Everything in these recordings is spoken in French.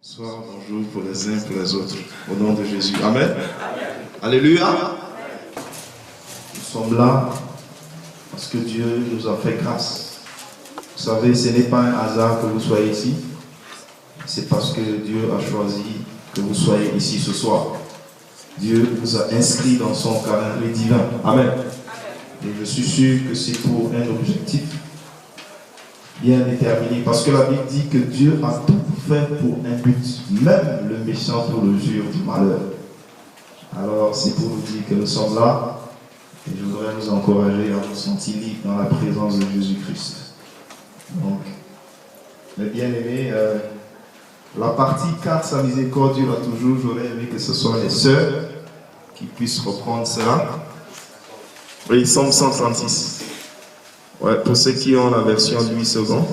Bonsoir, bonjour pour les uns et pour les autres. Au nom de Jésus. Amen. Amen. Alléluia. Nous sommes là parce que Dieu nous a fait grâce. Vous savez, ce n'est pas un hasard que vous soyez ici. C'est parce que Dieu a choisi que vous soyez ici ce soir. Dieu vous a inscrit dans son calendrier divin. Amen. Et je suis sûr que c'est pour un objectif bien déterminé. Parce que la Bible dit que Dieu a tout fait pour un but. Même le méchant pour le jour du malheur. Alors c'est pour vous dire que nous sommes là. Et je voudrais vous encourager à vous sentir libre dans la présence de Jésus-Christ. Donc, mes bien-aimés, la partie 4, sa miséricorde dure toujours. J'aurais aimé que ce soit les sœurs qui puissent reprendre cela. Oui, Somme 136. Ouais, pour ceux qui ont la version de 8 secondes.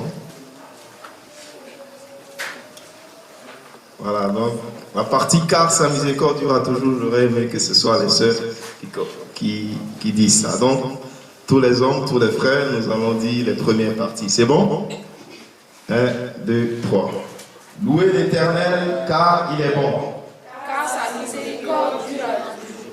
Voilà, donc la partie 4, sa miséricorde durera toujours. J'aurais aimé que ce soit les sœurs qui disent ça. Donc, tous les hommes, tous les frères, nous avons dit les premières parties. C'est bon? 1, 2, 3. Louez l'Éternel car il est bon. Car sa miséricorde dure à toujours.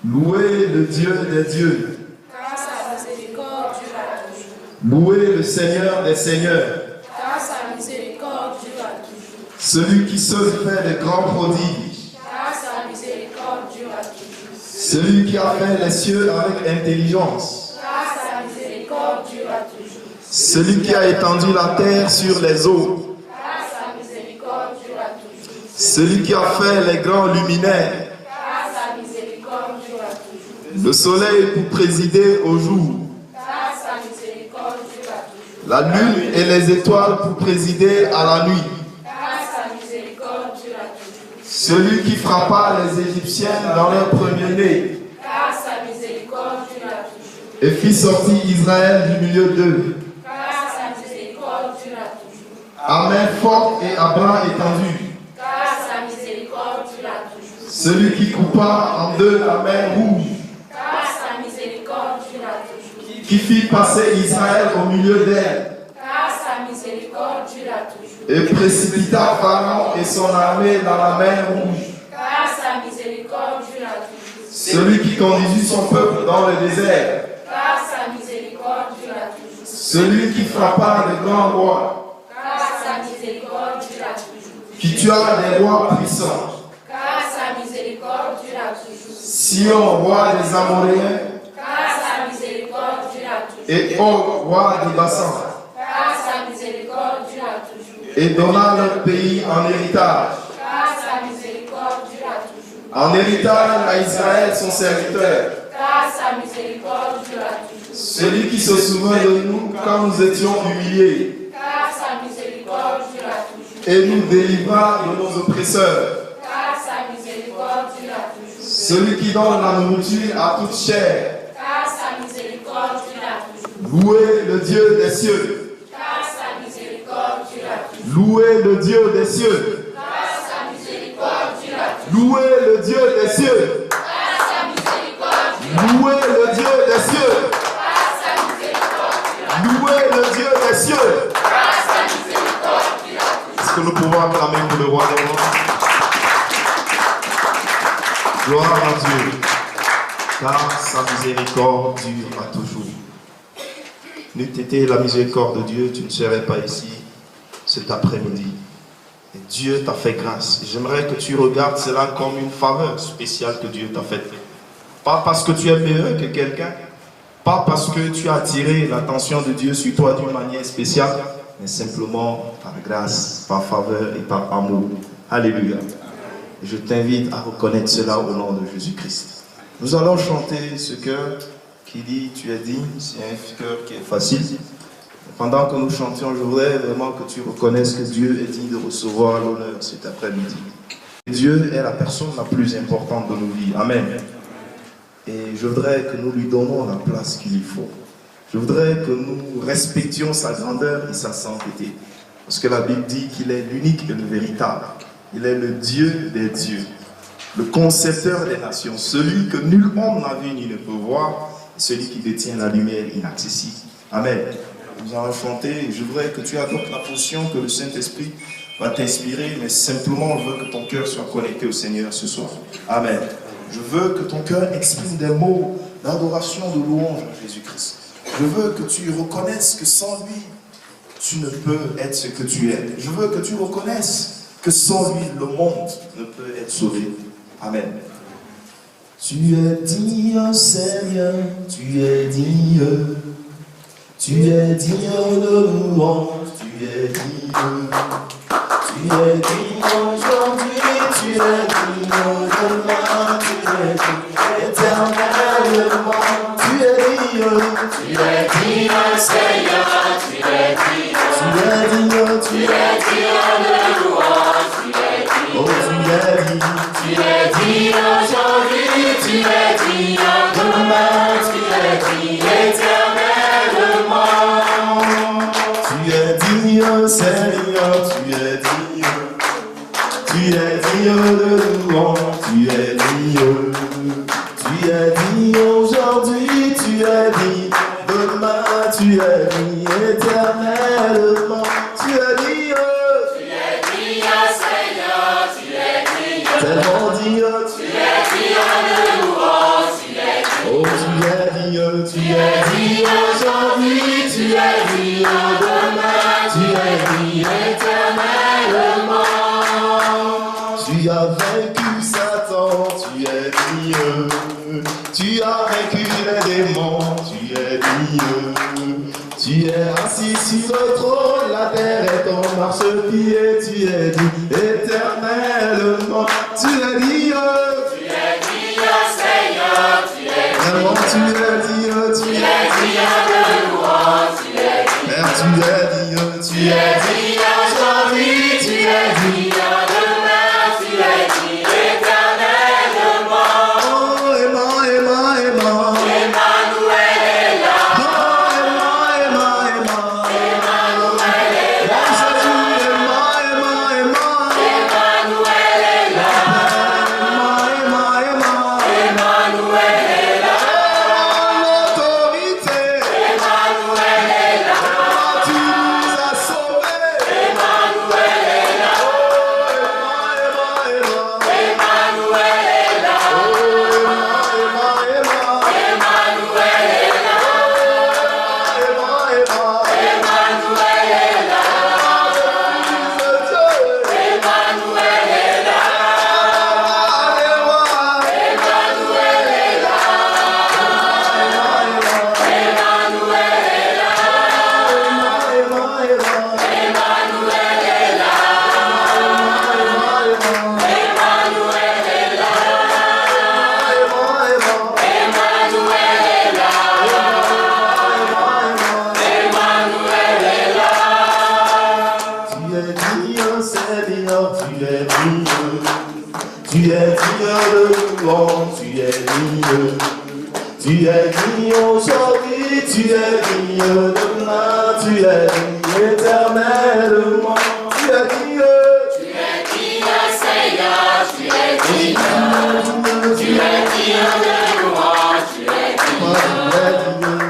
Louez le Dieu des dieux. Car sa miséricorde dure à toujours. Louez le Seigneur des seigneurs. Car sa miséricorde dure à toujours. Celui qui seul fait de grands prodiges. Car sa miséricorde dure à toujours. Celui qui a fait les cieux avec intelligence. Car sa miséricorde dure à toujours. Celui qui a étendu la terre sur les eaux. Car sa miséricorde dure à toujours. Celui qui a fait les grands luminaires. Car sa miséricorde dure à toujours. Le soleil pour présider au jour. Car sa miséricorde dure à toujours. La lune et les étoiles pour présider à la nuit. Car sa miséricorde dure à toujours. Celui qui frappa les Égyptiens dans leur premier-né Car sa miséricorde dure à toujours. et fit sortir Israël du milieu d'eux. Car sa miséricorde dure à toujours. À main forte et à bras étendus. Car sa miséricorde dure à toujours. Celui qui coupa en deux la mer rouge. Car sa miséricorde dure à toujours. Qui fit passer Israël au milieu d'elle. Car sa miséricorde dure à toujours. Et précipita Pharaon et son armée dans la mer rouge. Car sa miséricorde dure à toujours. Celui qui conduisit son peuple dans le désert. Car sa miséricorde dure à toujours. Celui qui frappa de grands rois. Car sa miséricorde dure à toujours. Qui tua des rois puissants. Car sa miséricorde dure à toujours. Sion, roi des Amoréens. Car sa miséricorde dure à toujours. Et Og, roi des Bassans. Car sa miséricorde dure à toujours. Et donna leur pays en héritage. Car sa miséricorde dure à toujours. En héritage à Israël son serviteur. Car sa miséricorde dure à toujours. Celui qui se souvint de nous quand nous étions humiliés. Car sa miséricorde dure à toujours. Et nous délivra de nos oppresseurs. Car sa miséricorde dure à toujours. Celui qui donne la nourriture à toute chair. Car sa miséricorde dure à toujours. Louez le Dieu des cieux. Car sa miséricorde dure à toujours. Louez le Dieu des cieux. Car sa miséricorde dure à toujours. Louez le Dieu des cieux. Car sa miséricorde dure à toujours. Louez le Dieu des cieux. Car sa miséricorde dure à toujours. Louez le Dieu des cieux. Car sa miséricorde dure à toujours. Est-ce que nous pouvons acclamer pour le roi des rois? Gloire à Dieu. Car sa miséricorde dure à toujours. N'eût été la miséricorde de Dieu, tu ne serais pas ici cet après-midi. Et Dieu t'a fait grâce. J'aimerais que tu regardes cela comme une faveur spéciale que Dieu t'a faite. Pas parce que tu es meilleur que quelqu'un, pas parce que tu as attiré l'attention de Dieu sur toi d'une manière spéciale, mais simplement par grâce, par faveur et par amour. Alléluia. Je t'invite à reconnaître cela au nom de Jésus-Christ. Nous allons chanter ce cœur qui dit « Tu es digne ». C'est un cœur qui est facile. Pendant que nous chantions, je voudrais vraiment que tu reconnaisses que Dieu est digne de recevoir l'honneur cet après-midi. Dieu est la personne la plus importante de nos vies. Amen. Et je voudrais que nous lui donnons la place qu'il lui faut. Je voudrais que nous respections sa grandeur et sa sainteté. Parce que la Bible dit qu'il est l'unique et le véritable. Il est le Dieu des dieux, le concepteur des nations, celui que nul homme n'a vu ni ne peut voir, celui qui détient la lumière inaccessible. Amen. Nous allons chanter. Je voudrais que tu adoptes la position que le Saint-Esprit va va t'inspirer, mais simplement je veux que ton cœur soit connecté au Seigneur ce soir. Amen. Je veux que ton cœur exprime des mots d'adoration, de louange à Jésus-Christ. Je veux que tu reconnaisses que sans lui, tu ne peux être ce que tu es. Je veux que tu reconnaisses que sans lui, le monde ne peut être sauvé. Amen. Tu es digne, Seigneur, tu es digne. Tu es digne de louange, tu es digne. Tu es digne aujourd'hui, tu es digne demain, tu es digne éternellement. Tu es digne, Seigneur, tu es digne. tu es digne, Tu es digne de louange, tu es digne. oh tu es digne. Tu es digne aujourd'hui, tu es digne demain, tu es digne éternellement. Tu es digne, Seigneur, tu es digne. Tu es digne de louange, tu es digne. Tu es digne aujourd'hui, tu es digne. Demain, tu es digne éternellement. Tu es digne. Seigneur, tu es digne. Tellement digne, Tu es digne de louange, tu es digne. oh tu es digne, tu es digne. Aujourd'hui, tu es digne demain, tu es digne éternellement. Tu as vaincu Satan, tu es digne. Tu as vaincu les démons, tu es digne. Tu es assis sur le trône, la terre est ton marchepied, tu es digne éternellement. Tu es digne. Tu es digne, Seigneur, tu es digne. Vraiment, tu es digne, tu es Tu es digne de louange, tu es digne. Père, tu es digne, tu Tu es es digne aujourd'hui, tu es digne demain, tu es digne éternellement. oh, aimant, aimant, aimant. Emmanuel est là. Oh, aimant, aimant, aimant. Emmanuel est là. Oh, Jésus, aimant, aimant, aimant. Emmanuel est là. Aimant, aimant, aimant. Emmanuel est là. L'autorité. Emmanuel est là. Tu nous as sauvés. Emmanuel est là. Aimant, aimant, aimant. Emmanuel est là. Oh, aimant, aimant, aimant. Emmanuel est là. Aimant, aimant. Emmanuel est là. Emmanuel est là. Emmanuel est là. Emmanuel est là. Emmanuel est là. Emmanuel est là. Emmanuel est là. Emmanuel est là. Tu es digne, Seigneur, tu es digne. Tu es digne de louange, tu es digne. Tu es digne aujourd'hui, tu es digne demain, tu es digne éternellement. Tu es digne. Tu es digne, Seigneur, tu es digne. Tu es digne de louange, tu es digne.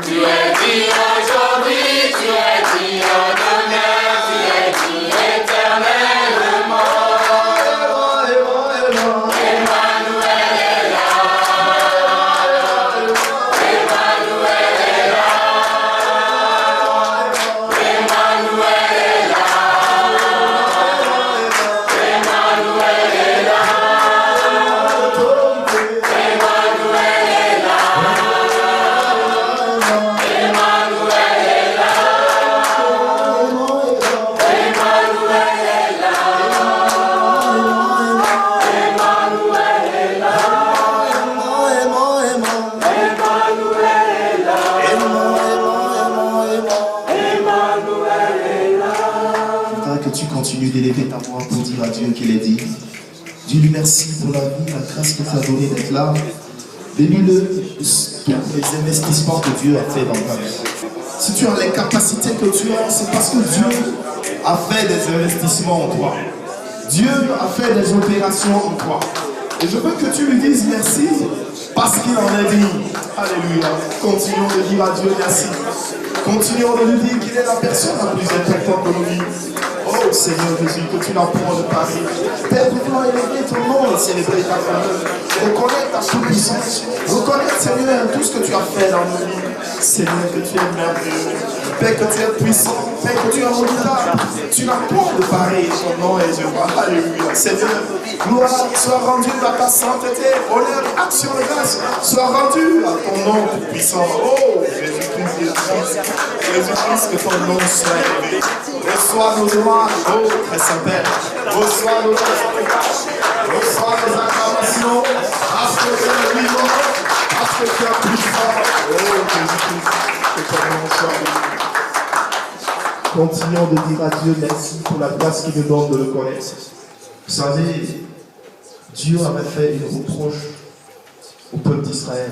Tu es digne aujourd'hui, tu es digne demain, tu es digne éternellement. Emmanuel est là. Emmanuel est là. Emmanuel est là. Emmanuel est là. Emmanuel est là. Emmanuel est là. Emmanuel est là. Emmanuel est là. Emmanuel est là. Emmanuel est là. Je voudrais que tu continues d'élever ta voix pour dire à Dieu qu'il est digne. Dis-lui merci pour la vie, la grâce que tu as donnée d'être là. Bénis-le pour les investissements que Dieu a fait dans ta vie. Si tu as les capacités que tu as, c'est parce que Dieu a fait des investissements en toi. Dieu a fait des opérations en toi. Et je veux que tu lui dises merci parce qu'il en est digne. Alléluia. Continuons de dire à Dieu merci. Continuons de lui dire qu'il est la personne la plus importante de nos vies. Oh, Seigneur Jésus, que tu n'as point de pareil. Père, nous voulons élever ton nom et célébrer ta faveur. Reconnaître ta puissance. Reconnaître, Seigneur, tout ce que tu as fait dans nos vies. Seigneur, que tu es merveilleux. Père, que tu es puissant. Père, que tu es redoutable. Tu n'as point de pareil. Ton nom est Jéhovah. Alléluia. Seigneur, gloire soit rendue à ta sainteté. Honneur, action de grâce soit rendue à ton nom puissant. Oh, Jésus-Christ, Jésus-Christ. Jésus-Christ, que ton nom soit élevé. Reçois nos hommages, oh, très Saint-Père. Reçois nos sacrifices. Reçois nos acclamations. Parce que tu es vivant. Parce que tu es puissant. Oh, Jésus-Christ, que ton nom soit élevé. Continuons de dire à Dieu merci pour la grâce qu'il nous donne de le connaître. Vous savez, Dieu avait fait une reproche au peuple d'Israël.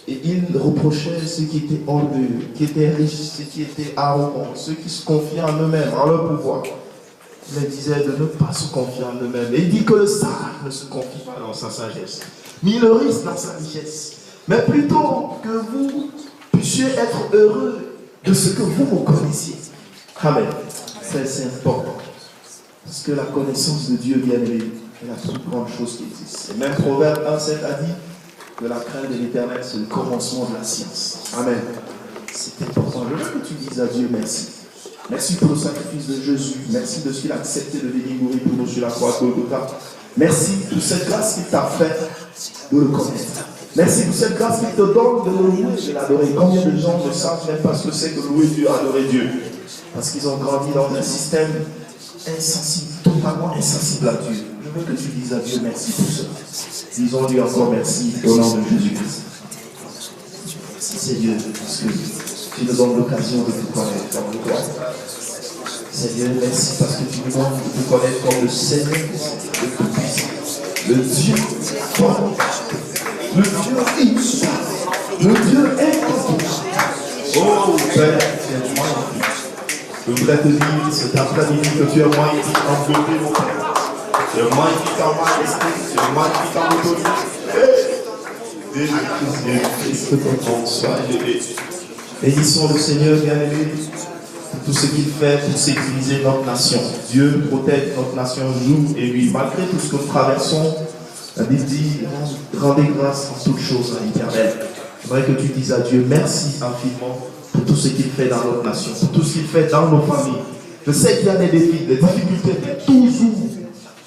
Et il reprochait ceux qui étaient orgueilleux, qui étaient riches, ceux qui étaient arrogants, ceux qui se confiaient en eux-mêmes, en leur pouvoir. Il leur disait de ne pas se confier en eux-mêmes. Et il dit que le sage ne se confie pas dans sa sagesse, ni le riche dans sa richesse. Mais plutôt que vous puissiez être heureux de ce que vous me connaissiez. Amen. C'est important. Parce que la connaissance de Dieu, bien aimé, est la plus grande chose qui existe. Et même Proverbe 1,7 a dit que la crainte de l'Éternel, c'est le commencement de la science. Amen. C'est important. Je veux que tu dises à Dieu merci. Merci pour le sacrifice de Jésus. Merci de ce qu'il a accepté de venir mourir pour nous sur la croix de Golgotha. Merci pour cette grâce qu'il t'a fait de le connaître. Merci pour cette grâce qu'il te donne de le louer et de l'adorer. Combien de gens ne savent même pas ce que c'est que louer Dieu, adorer Dieu? Parce qu'ils ont grandi dans un système insensible, totalement insensible à Dieu. Je veux que tu dises à Dieu merci pour ça. Disons-lui encore merci au nom de Jésus-Christ. Merci Seigneur, parce que tu nous donnes l'occasion de te connaître dans le cœur. Seigneur, merci parce que tu nous donnes de te connaître comme le Seigneur, le Tout-Puissant, le Dieu fort, le Dieu riche, le Dieu incomparable. Oh Père, tu es magnifique. Je voudrais te dire cet après-midi que tu es magnifique en beauté, mon Père. Tu es magnifique en majesté, tu es magnifique en autorité. Jésus-Christ, que ton nom soit élevé. Bénissons le Seigneur bien-aimé pour tout ce qu'il fait pour sécuriser notre nation. Dieu protège notre nation jour et nuit. Malgré tout ce que nous traversons, la Bible dit rendez grâce en toutes choses à l'Éternel. J'aimerais que tu dises à Dieu merci infiniment pour tout ce qu'il fait dans notre nation, pour tout ce qu'il fait dans nos familles. Je sais qu'il y a des défis, des difficultés, mais toujours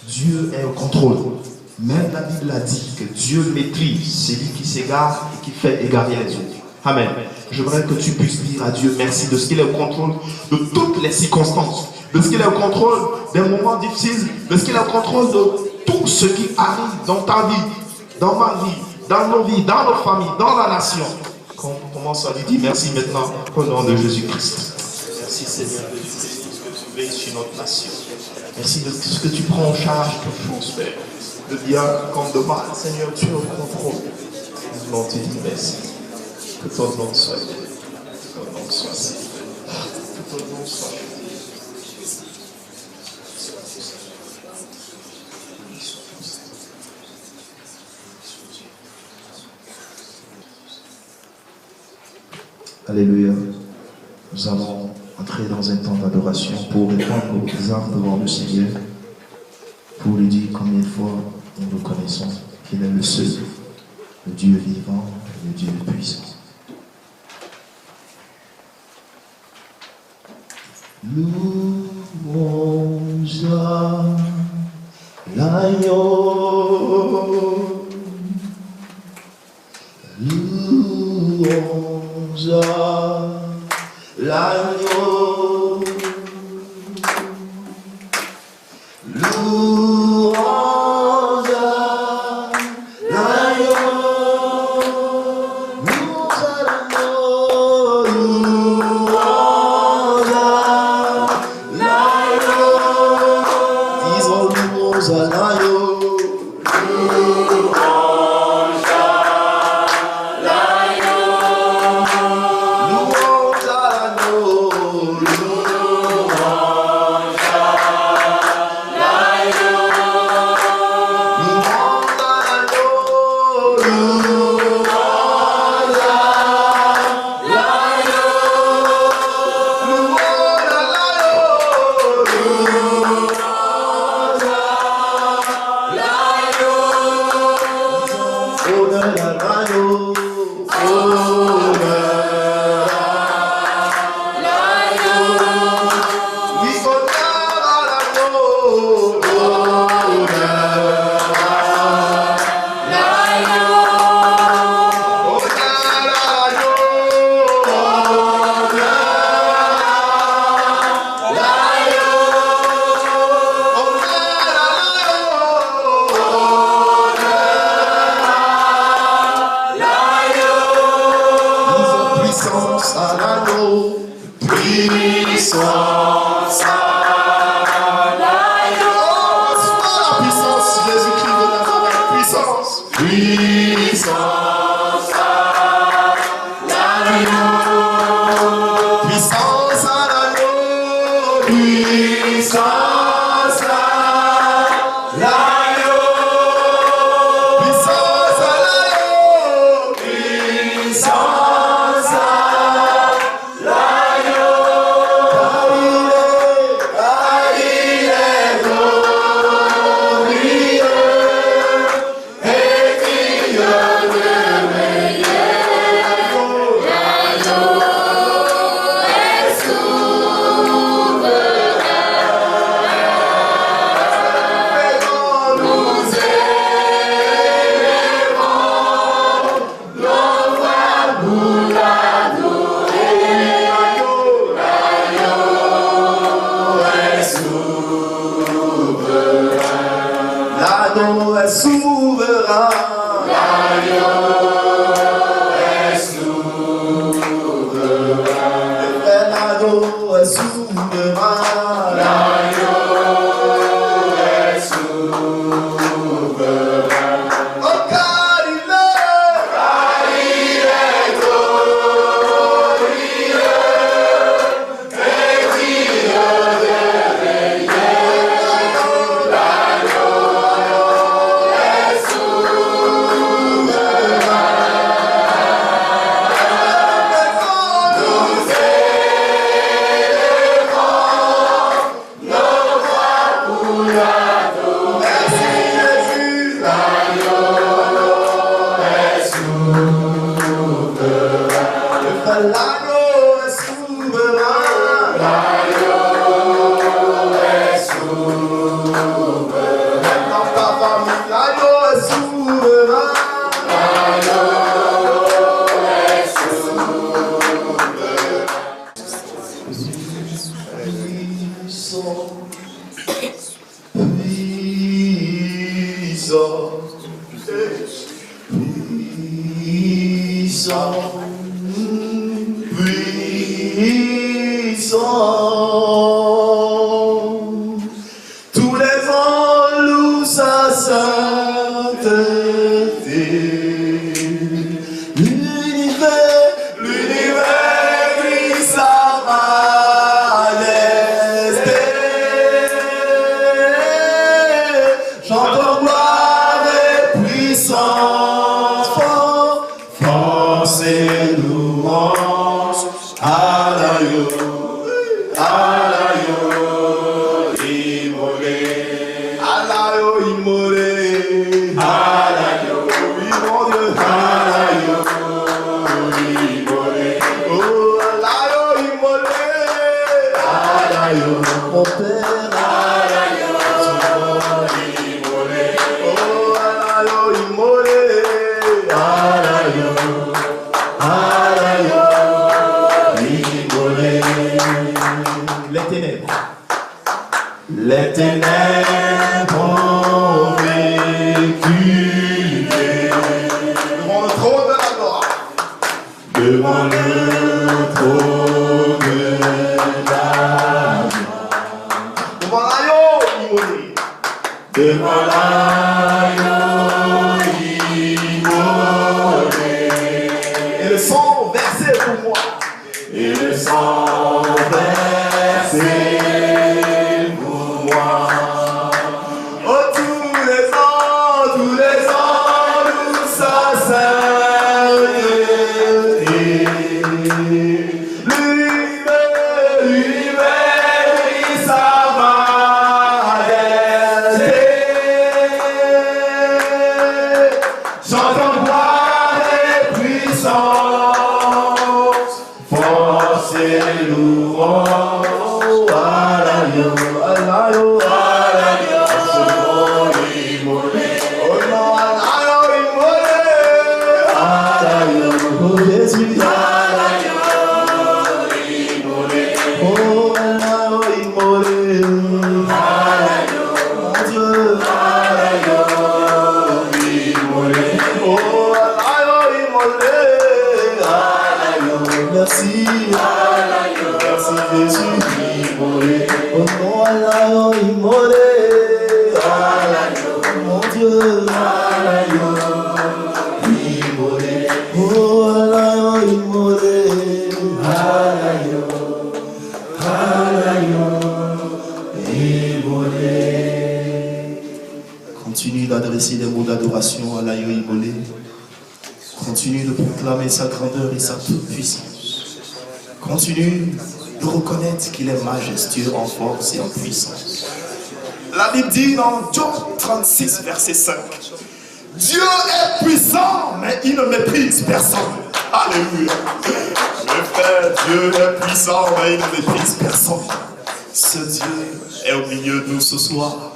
Dieu est au contrôle. Même la Bible a dit que Dieu maîtrise celui qui s'égare et qui fait égarer les autres. Amen. J'aimerais que tu puisses dire à Dieu merci de ce qu'il est au contrôle de toutes les circonstances, de ce qu'il est au contrôle des moments difficiles, de ce qu'il est au contrôle de tout ce qui arrive dans ta vie, dans ma vie, dans nos vies, dans nos familles, dans la nation. Qu'on commence à lui dire merci maintenant au nom de Jésus-Christ. Merci Seigneur de tout ce que tu veilles sur notre nation. Merci de tout ce que tu prends en charge pour choses, Père. De bien comme de mal, Seigneur, tu es au contrôle. Nous voulons te dire merci. Que ton nom soit élevé. Que ton nom soit célébré. Que ton nom soit élevé. Alléluia. Nous allons entrer dans un temps d'adoration pour répondre aux armes devant le Seigneur, pour lui dire combien de fois nous reconnaissons qu'il est le seul, le Dieu vivant, le Dieu puissant. Louange à l'agneau, louange à l'agneau, louange à l'agneau, louange à l'agneau, louange à l'agneau, disons louange à l'agneau. Louange à l'agneau, louange l'agneau. Oui, honneur à l'agneau. Puissance à l'agneau, puissance à l'agneau. Oh, reçois la puissance, Jésus-Christ de Nazareth, puissance. Puissance à l'agneau, puissance à l'agneau, puissance à l'agneau, puissance à l'agneau, puissance. L'agneau est souverain. L'agneau est souverain. L'agneau est souverain. L'agneau est souverain. Oh, car il est glorieux et digne de régner. L'agneau est souverain. L'agneau est souverain. Dans ta famille, l'agneau est souverain. L'agneau est souverain. Puissant, puissant, puissant. Tous les vents louent sa sainteté. L'univers crie sa majesté. Chantons gloire et puissance, force et louange à l'agneau immolé, à l'agneau immolé, à l'agneau, oui mon Dieu, à l'agneau immolé, oh à l'agneau immolé, à l'agneau, mon Père, à l'agneau immolé, oh à l'agneau immolé, à l'agneau immolé. Les ténèbres ont vécu devant le trône de la gloire, devant le trône de la gloire, devant l'agneau immolé, devant l'agneau immolé, et le sang versé pour moi, et le sang versé pour moi. Oh, tous les ans, louent sa sainteté. L'univers crie sa majesté. Chantons gloire et Oh Jésus, oh alayo imolé, mon Dieu, oh alayo imolé, merci, merci Jésus, oh non alayo imolé, mon Dieu, oh alayo imolé, continue d'adresser des mots d'adoration à l'Aïe Ibolé. Continue de proclamer sa grandeur et sa toute-puissance. Continue de reconnaître qu'il est majestueux en force et en puissance. La Bible dit dans Job 36, verset 5, Dieu est puissant, mais il ne méprise personne. Alléluia. Mes frères, Dieu est puissant, mais il ne méprise personne. Ce Dieu est au milieu de nous ce soir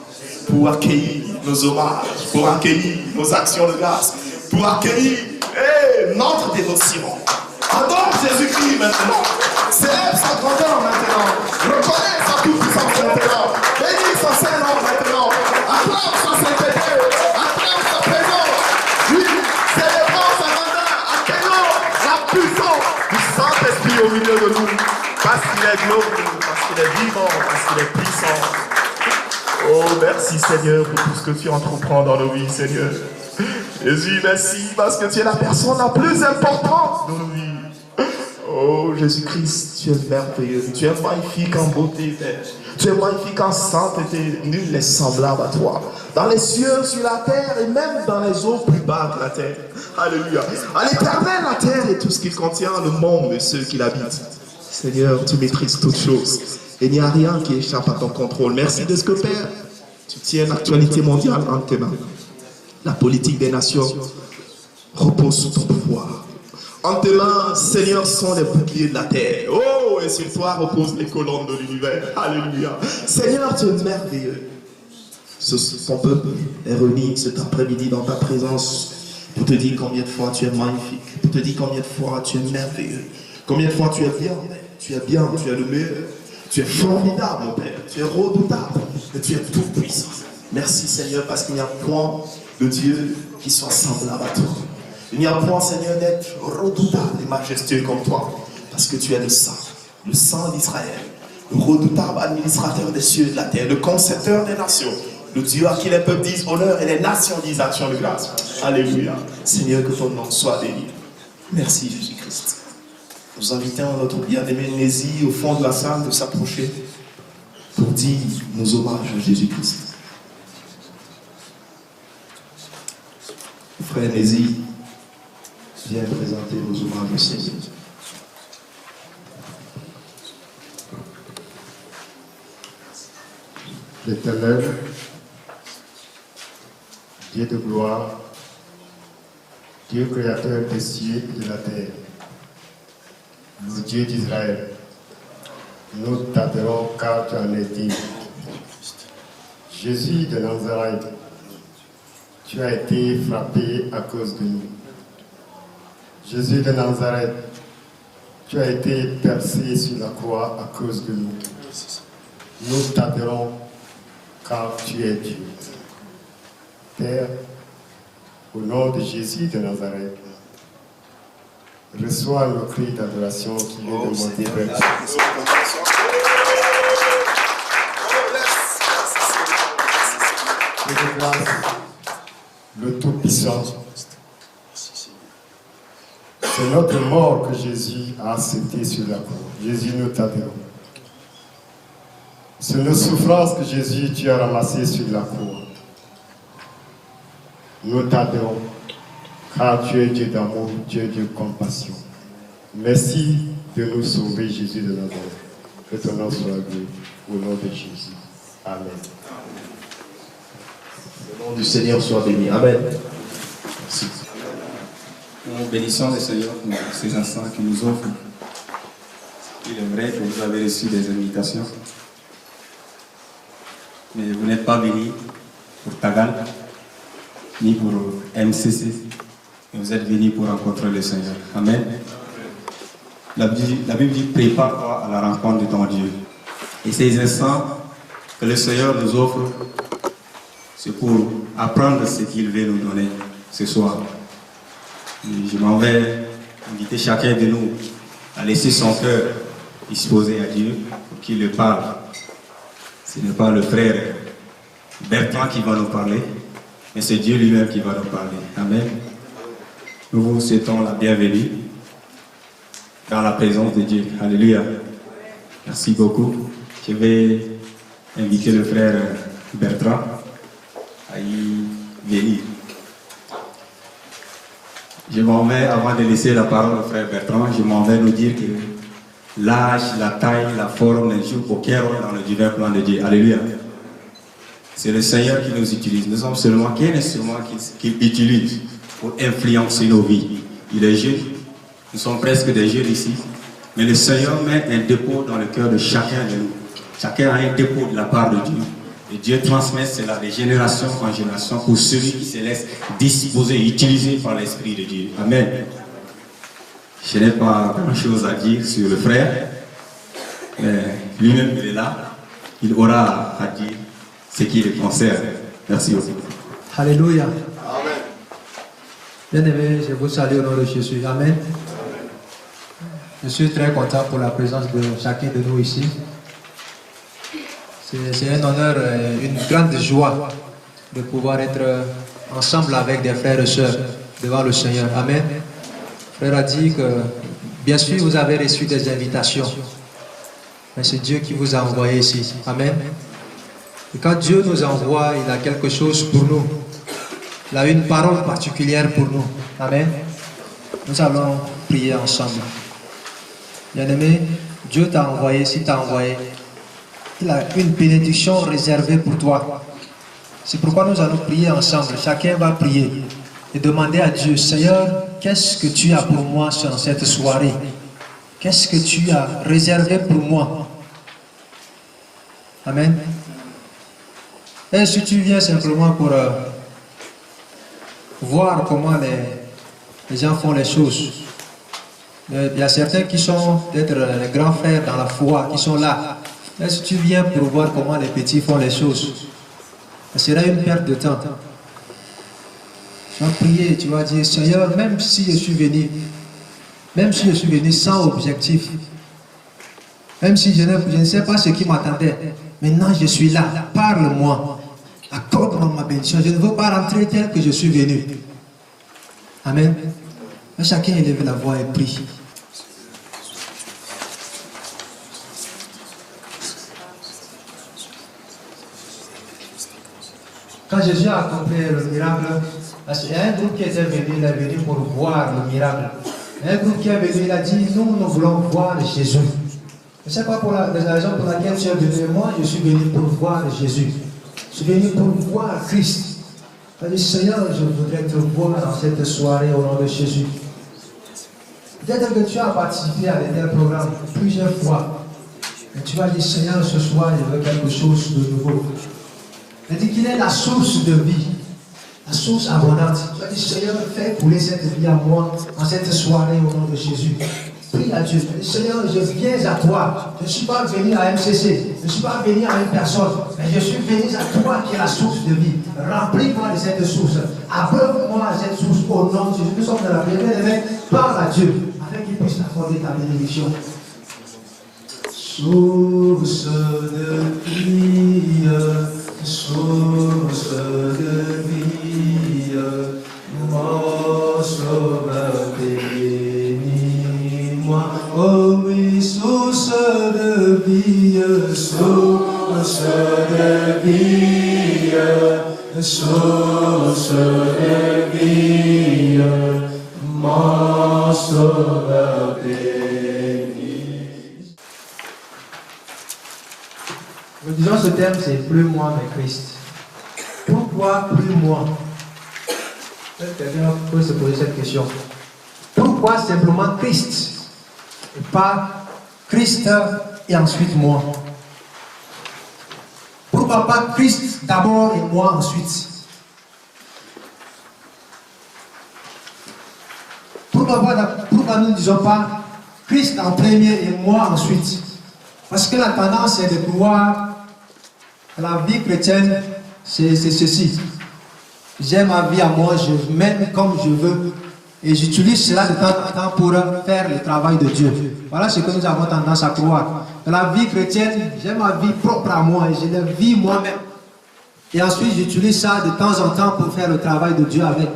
pour accueillir nos hommages, pour accueillir nos actions de grâce, pour accueillir notre dévotion. Adore Jésus-Christ maintenant. Célèbre sa grandeur maintenant. Reconnais sa toute-puissance maintenant. Bénis son Saint-Nom maintenant. Acclame sa sainteté. Acclame sa présence. Oui, célébrons sa grandeur. Accueillons la puissance du Saint-Esprit au milieu de nous. Parce qu'il est glorieux, parce qu'il est vivant, parce qu'il est puissant. Oh, merci Seigneur pour tout ce que tu entreprends dans nos vies, Seigneur. Jésus, merci parce que tu es la personne la plus importante de nos vies. Oh, Jésus-Christ, tu es merveilleux. Tu es magnifique en beauté, Père. Tu es magnifique en sainteté. Nul n'est semblable à toi. Dans les cieux, sur la terre et même dans les eaux plus bas de la terre. Alléluia. À l'Éternel, la terre et tout ce qu'il contient, le monde et ceux qui l'habitent. Seigneur, tu maîtrises toutes choses. Et il n'y a rien qui échappe à ton contrôle. Merci de ce que, Père, tu tiens l'actualité mondiale entre tes mains. La politique des nations repose sous ton pouvoir. En tes mains, Seigneur, sont les boucliers de la terre. Oh, et sur toi reposent les colonnes de l'univers. Alléluia. Seigneur, tu es merveilleux. Ton peuple est réuni cet après-midi dans ta présence pour te dire combien de fois tu es magnifique, pour te dire combien de fois tu es merveilleux, combien de fois tu es bien, tu es bien, tu es le meilleur. Tu es formidable, mon Père. Tu es redoutable. Et tu es tout puissant. Merci, Seigneur, parce qu'il n'y a point de Dieu qui soit semblable à toi. Il n'y a point, Seigneur, d'être redoutable et majestueux comme toi. Parce que tu es le Saint d'Israël, le redoutable administrateur des cieux et de la terre, le concepteur des nations, le Dieu à qui les peuples disent honneur et les nations disent action de grâce. Alléluia. Seigneur, que ton nom soit béni. Merci, Jésus-Christ. Nous invitons notre bien-aimé Nézi au fond de la salle de s'approcher pour dire nos hommages à Jésus-Christ. Frère Nézi, viens présenter nos hommages au Seigneur. L'Éternel, Dieu de gloire, Dieu créateur des cieux et de la terre, le Dieu d'Israël, nous t'adorons car tu en es digne. Jésus de Nazareth, tu as été frappé à cause de nous. Jésus de Nazareth, tu as été percé sur la croix à cause de nous. Nous t'adorons car tu es Dieu. Père, au nom de Jésus de Nazareth, reçois le cri d'adoration qui vient de monter vers toi. Et de grâce, le Tout-Puissant. C'est notre mort que Jésus a accepté sur la croix. Jésus, nous t'adorons. C'est nos souffrances que Jésus, tu as ramassées sur la croix. Nous t'adorons, car tu es Dieu d'amour, tu es Dieu de compassion. Merci de nous sauver, Jésus de Nazareth. Que ton nom soit loué, au nom de Jésus. Amen. Le nom du Seigneur soit béni. Amen. Merci. Nous bénissons le Seigneur pour ces instants qu'il nous offre. Il est vrai que vous avez reçu des invitations, mais vous n'êtes pas venus pour Tagal, ni pour MCC, Et vous êtes venus pour rencontrer le Seigneur. Amen. La Bible dit, prépare-toi à la rencontre de ton Dieu. Et ces instants que le Seigneur nous offre, c'est pour apprendre ce qu'il veut nous donner ce soir. Et je m'en vais inviter chacun de nous à laisser son cœur disposé à Dieu pour qu'il le parle. Ce n'est pas le frère Bertrand qui va nous parler, mais c'est Dieu lui-même qui va nous parler. Amen. Nous vous souhaitons la bienvenue dans la présence de Dieu. Alléluia. Merci beaucoup. Je vais inviter le frère Bertrand à y venir. Je m'en vais, avant de laisser la parole au frère Bertrand, je m'en vais nous dire que l'âge, la taille, la forme ne jouent aucun rôle dans le divin plan de Dieu. Alléluia. C'est le Seigneur qui nous utilise. Nous sommes seulement qu'un instrument qu'il utilise pour influencer nos vies. Il est jeune. Nous sommes presque des jeunes ici. Mais le Seigneur met un dépôt dans le cœur de chacun de nous. Chacun a un dépôt de la part de Dieu. Et Dieu transmet cela de génération en génération pour celui qui se laisse disposer, utiliser par l'Esprit de Dieu. Amen. Je n'ai pas grand-chose à dire sur le frère. Mais lui-même, il est là. Il aura à dire ce qui le concerne. Merci beaucoup. Alléluia. Bien-aimés, je vous salue au nom de Jésus. Amen. Je suis très content pour la présence de chacun de nous ici. C'est un honneur, une grande joie de pouvoir être ensemble avec des frères et sœurs devant le Seigneur. Amen. Le frère a dit que, bien sûr, vous avez reçu des invitations, mais c'est Dieu qui vous a envoyé ici. Amen. Et quand Dieu nous envoie, il a quelque chose pour nous. Il a une parole particulière pour nous. Amen. Nous allons prier ensemble. Bien-aimé, Dieu t'a envoyé, si t'a envoyé, il a une bénédiction réservée pour toi. C'est pourquoi nous allons prier ensemble. Chacun va prier et demander à Dieu, Seigneur, qu'est-ce que tu as pour moi dans cette soirée? Qu'est-ce que tu as réservé pour moi? Amen. Et si tu viens simplement pour voir comment les gens font les choses, il y a certains qui sont peut-être les grands frères dans la foi, qui sont là. Et si tu viens pour voir comment les petits font les choses, ce sera une perte de temps. Tu vas prier, tu vas dire, Seigneur, même si je suis venu sans objectif, même si je ne sais pas ce qui m'attendait, maintenant je suis là, parle-moi, accorde-moi ma bénédiction, je ne veux pas rentrer tel que je suis venu. Amen. Chacun élève la voix et prie. Quand Jésus a accompli le miracle, il y a un groupe qui était venu, il est venu pour voir le miracle. Il y a un groupe qui est venu, il a dit, nous voulons voir Jésus. Je ne sais pas pour la raison pour laquelle tu es venu. Moi, je suis venu pour voir Jésus. Je suis venu pour voir Christ. Il a dit, Seigneur, je voudrais te voir dans cette soirée au nom de Jésus. Peut-être que tu as participé à des programmes plusieurs fois. Et tu vas dire, Seigneur, ce soir, je veux quelque chose de nouveau. Il dit qu'il est la source de vie, la source abondante. Tu vas dire, Seigneur, fais couler cette vie à moi en cette soirée au nom de Jésus. Prie à Dieu. Seigneur, je viens à toi. Je ne suis pas venu à MCC. Je ne suis pas venu à une personne. Mais je suis venu à toi qui est la source de vie. Remplis-moi de cette source. Abreuve-moi à cette source au nom de Jésus. Nous sommes dans la prière. Parle à Dieu afin qu'il puisse t'accorder ta bénédiction. Source de vie, source de vie, mon sauveur bénis-moi. Oh oui, source de vie, source de vie, source de vie, mon sauveur bénis. Nous disons ce terme, c'est plus moi mais Christ. Pourquoi plus moi? Quelqu'un peut se poser cette question. Pourquoi simplement Christ et pas Christ et ensuite moi? Pourquoi pas Christ d'abord et moi ensuite? pourquoi nous ne disons pas Christ en premier et moi ensuite. Parce que la tendance est de pouvoir, la vie chrétienne, c'est ceci. J'ai ma vie à moi, je mène comme je veux. Et j'utilise cela de temps en temps pour faire le travail de Dieu. Voilà ce que nous avons tendance à croire. Dans la vie chrétienne, j'ai ma vie propre à moi et je la vis moi-même. Et ensuite, j'utilise ça de temps en temps pour faire le travail de Dieu avec.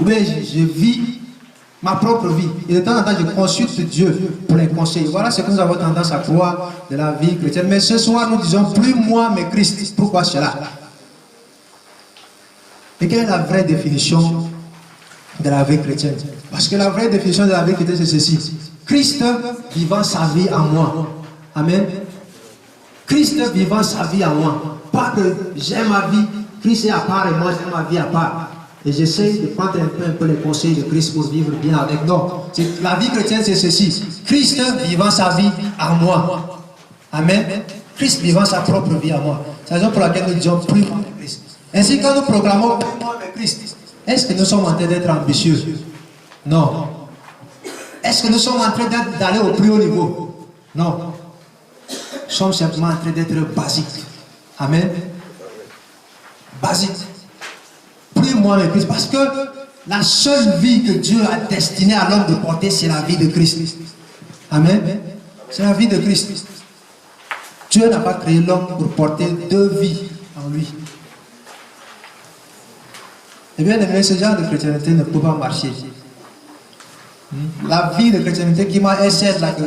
Ou bien je vis ma propre vie. Et de temps en temps, je consulte Dieu pour les conseils. Voilà ce que nous avons tendance à croire de la vie chrétienne. Mais ce soir, nous disons plus moi, mais Christ. Pourquoi cela? Et quelle est la vraie définition de la vie chrétienne? Parce que la vraie définition de la vie chrétienne, c'est ceci. Christ vivant sa vie en moi. Amen. Christ vivant sa vie en moi. Pas que j'ai ma vie, Christ est à part et moi j'ai ma vie à part. Et j'essaie de prendre un peu les conseils de Christ pour vivre bien avec. Non, la vie chrétienne, c'est ceci. Christ vivant sa vie en moi. Amen. Christ vivant sa propre vie en moi. C'est la raison pour laquelle nous disons plus moi mais Christ. Ainsi, quand nous proclamons plus moi mais Christ, est-ce que nous sommes en train d'être ambitieux? Non. Est-ce que nous sommes en train d'aller au plus haut niveau? Non. Nous sommes simplement en train d'être basiques. Amen. Basique. Plus moi mais Christ. Parce que la seule vie que Dieu a destinée à l'homme de porter, c'est la vie de Christ. Amen. C'est la vie de Christ. Dieu n'a pas créé l'homme pour porter deux vies en lui. Eh bien, ce genre de chrétienté ne peut pas marcher. La vie de chrétienté qui m'a est celle-là que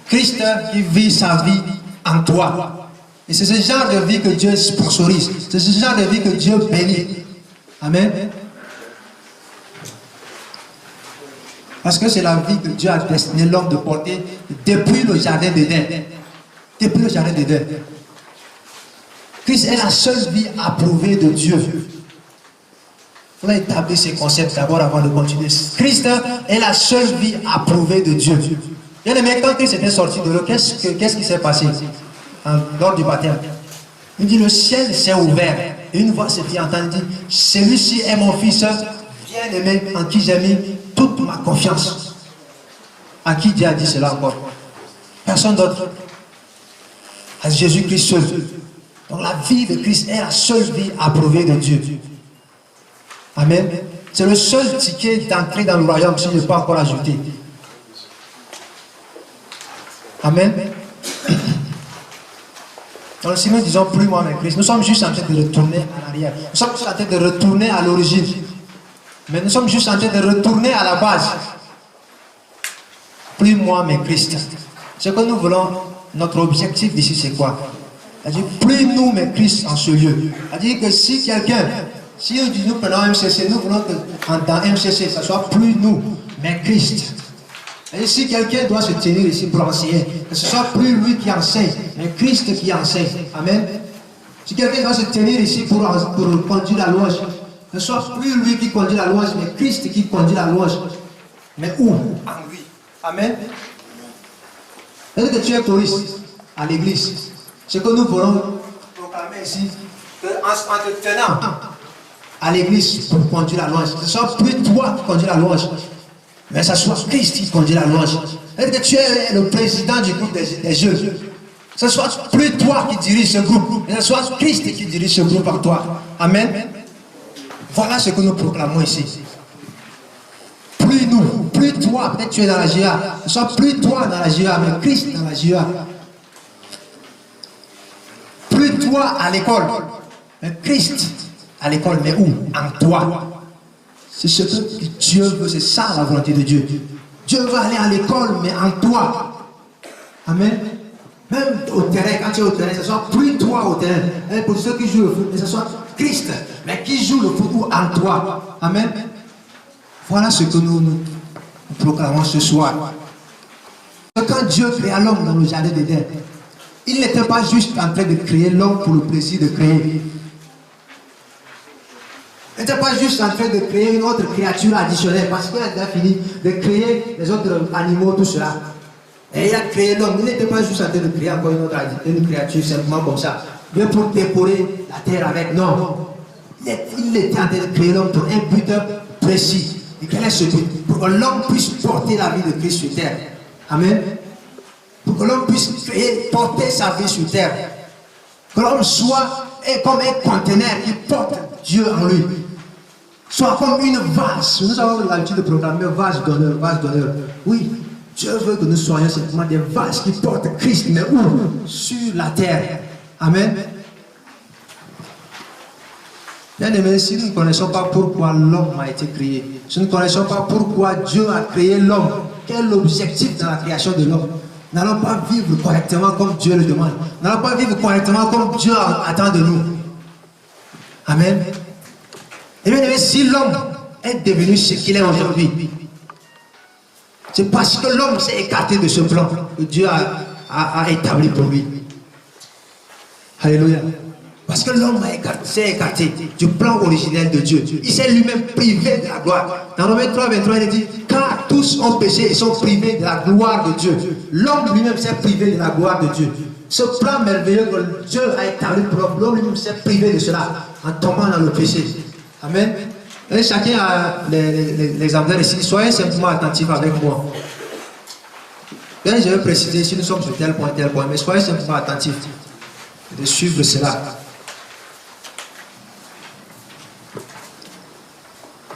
Christ qui vit sa vie en toi. Et c'est ce genre de vie que Dieu sponsorise. C'est ce genre de vie que Dieu bénit. Amen. Parce que c'est la vie que Dieu a destiné l'homme de porter depuis le jardin d'Éden. Depuis le jardin d'Éden. Christ est la seule vie approuvée de Dieu. Il faut établir ces concepts d'abord avant de continuer. Christ est la seule vie approuvée de Dieu. Bien aimé, quand Christ était sorti de l'eau, qu'est-ce qui s'est passé lors du baptême? Il dit, le ciel s'est ouvert. Et une voix s'est entendue, dit, celui-ci est mon fils bien-aimé en qui j'ai mis toute ma confiance. À qui Dieu a dit cela encore? Personne d'autre. À Jésus-Christ seul. Donc la vie de Christ est la seule vie approuvée de Dieu. Amen. C'est le seul ticket d'entrée dans le royaume si je ne l'ai pas encore ajouté. Amen. Donc si nous disons plus moi mais Christ, nous sommes juste en train de retourner en arrière. Nous sommes juste en train de retourner à l'origine. Mais nous sommes juste en train de retourner à la base. Plus moi mais Christ. Ce que nous voulons, notre objectif ici c'est quoi? C'est-à-dire plus nous mais Christ en ce lieu. C'est-à-dire que si quelqu'un, si nous prenons MCC, nous voulons que dans MCC, ce soit plus nous, mais Christ. Et si quelqu'un doit se tenir ici pour enseigner, que ce soit plus lui qui enseigne, mais Christ qui enseigne. Amen. Si quelqu'un doit se tenir ici pour conduire la louange, que ce soit plus lui qui conduit la louange, mais Christ qui conduit la louange. Mais où? En lui. Amen. Est-ce que tu es choriste à l'église? Ce que nous voulons proclamer ici, qu'en te tenant à l'église pour conduire la louange, ce ne soit plus toi qui conduis la louange, mais ce soit Christ qui conduit la louange. Est-ce que tu es le président du groupe des jeunes? Ce ne soit plus toi qui dirige ce groupe, mais ce soit Christ qui dirige ce groupe par toi. Amen. Voilà ce que nous proclamons ici. Plus nous, plus toi, peut-être tu es dans la GA, ce soit plus toi dans la GA, mais Christ dans la GA. Plus toi à l'école, mais Christ à l'école, mais où? En toi. C'est ce que Dieu veut, c'est ça la volonté de Dieu. Dieu veut aller à l'école, mais en toi. Amen. Même au terrain, quand tu es au terrain, ce soit plus toi au terrain. Et pour ceux qui jouent le foot, mais ce soit Christ, mais qui joue le foot en toi. Amen. Voilà ce que nous proclamons ce soir. Quand Dieu créa l'homme dans le jardin d'Éden, il n'était pas juste en train de créer l'homme pour le plaisir de créer. Il n'était pas juste en train de créer une autre créature additionnelle parce qu'il a déjà fini de créer les autres animaux, tout cela. Et il a créé l'homme. Il n'était pas juste en train de créer encore une créature simplement comme ça. Bien pour décorer la terre avec. Non. Il était en train de créer l'homme pour un but précis. Et quel est ce but? Pour que l'homme puisse porter la vie de Christ sur terre. Amen. Pour que l'homme puisse porter sa vie sur terre. Que l'homme soit comme un conteneur qui porte Dieu en lui. Soit comme une vase. Nous avons l'habitude de proclamer vase d'honneur, vase d'honneur. Oui, Dieu veut que nous soyons simplement des vases qui portent Christ, mais où? Sur la terre. Amen. Bien aimé, si nous ne connaissons pas pourquoi l'homme a été créé, si nous ne connaissons pas pourquoi Dieu a créé l'homme, quel est l'objectif dans la création de l'homme, nous n'allons pas vivre correctement comme Dieu le demande. Nous n'allons pas vivre correctement comme Dieu attend de nous. Amen. Et bien aimé, si l'homme est devenu ce qu'il est aujourd'hui, c'est parce que l'homme s'est écarté de ce plan que Dieu a établi pour lui. Alléluia. Parce que l'homme s'est écarté du plan originel de Dieu. Il s'est lui-même privé de la gloire. Dans Romains 3, 23, il dit, car tous ont péché et sont privés de la gloire de Dieu. L'homme lui-même s'est privé de la gloire de Dieu. Ce plan merveilleux que Dieu a établi pour l'homme, l'homme lui-même s'est privé de cela en tombant dans le péché. Amen. Et chacun a l'exemplaire ici. Soyez simplement attentifs avec moi. Bien, je vais préciser si nous sommes sur tel point, mais soyez simplement attentifs de suivre cela.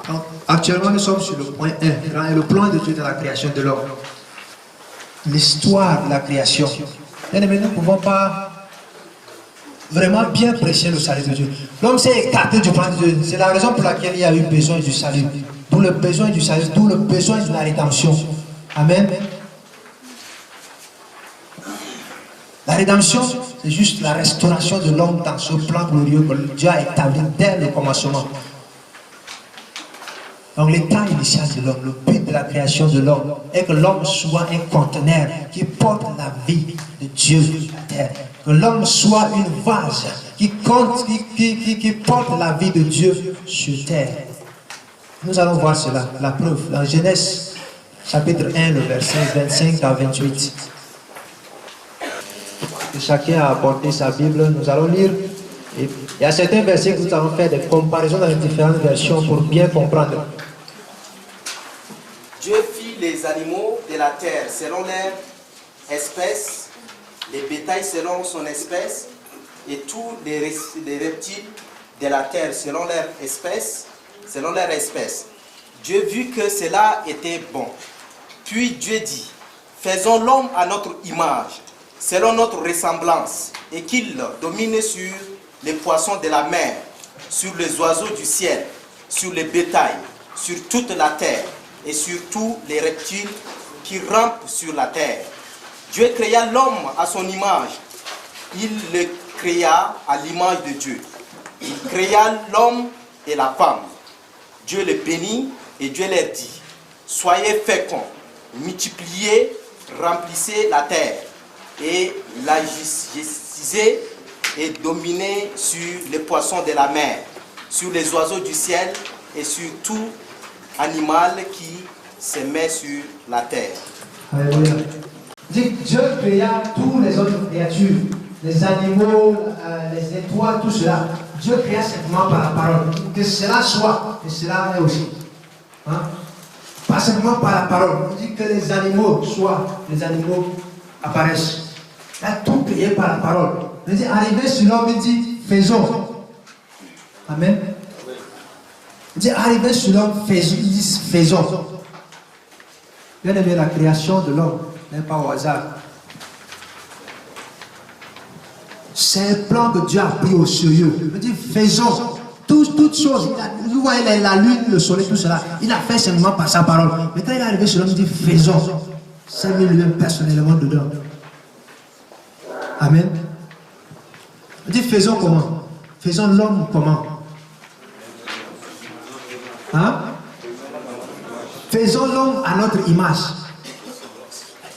Donc, actuellement, nous sommes sur le point 1, le plan de Dieu dans la création de l'homme. L'histoire de la création. Bien aimé, nous ne pouvons pas vraiment bien apprécier le salut de Dieu. L'homme s'est écarté du plan de Dieu. C'est la raison pour laquelle il y a eu besoin du salut. D'où le besoin du salut, d'où le besoin de la rédemption. Amen. La rédemption, c'est juste la restauration de l'homme dans ce plan glorieux que Dieu a établi dès le commencement. Donc l'état initial de l'homme, le but de la création de l'homme est que l'homme soit un conteneur qui porte la vie de Dieu sur la terre. Que l'homme soit une vase qui porte la vie de Dieu sur terre. Nous allons voir cela, la preuve, dans Genèse chapitre 1, le verset 25 à 28. Et chacun a apporté sa Bible, nous allons lire. Et il y a certains versets que nous allons faire des comparaisons dans les différentes versions pour bien comprendre. Dieu fit les animaux de la terre selon leur espèce, les bétails selon son espèce, et tous les reptiles de la terre selon leur espèce, Dieu vit que cela était bon. Puis Dieu dit, faisons l'homme à notre image, selon notre ressemblance, et qu'il domine sur les poissons de la mer, sur les oiseaux du ciel, sur les bétails, sur toute la terre, et sur tous les reptiles qui rampent sur la terre. Dieu créa l'homme à son image. Il le créa à l'image de Dieu. Il créa l'homme et la femme. Dieu les bénit et Dieu leur dit, soyez féconds, multipliez, remplissez la terre et l'agissez et dominez sur les poissons de la mer, sur les oiseaux du ciel et sur tout animal qui se met sur la terre. Alléluia. Dieu créa tous les autres créatures, les animaux, les étoiles, tout cela. Dieu créa simplement par la parole. Que cela soit, et cela est aussi. Hein? Pas simplement par la parole. On dit que les animaux soient, les animaux apparaissent. Il a tout créé par la parole. Il dit, arrivé sur l'homme, il dit, faisons. Amen. Il dit, arrivé sur l'homme, faisons. Il dit, faisons. Bien aimé, la création de l'homme n'est pas au hasard. C'est un plan que Dieu a pris au sérieux. Il dit, faisons. Toutes choses. Vous voyez la lune, le soleil, tout cela. Il a fait simplement par sa parole. Mais quand il est arrivé sur l'homme, il dit, faisons. C'est lui-même personnellement dedans. Amen. Il dit, faisons comment? Faisons l'homme comment? Hein? Faisons l'homme à notre image,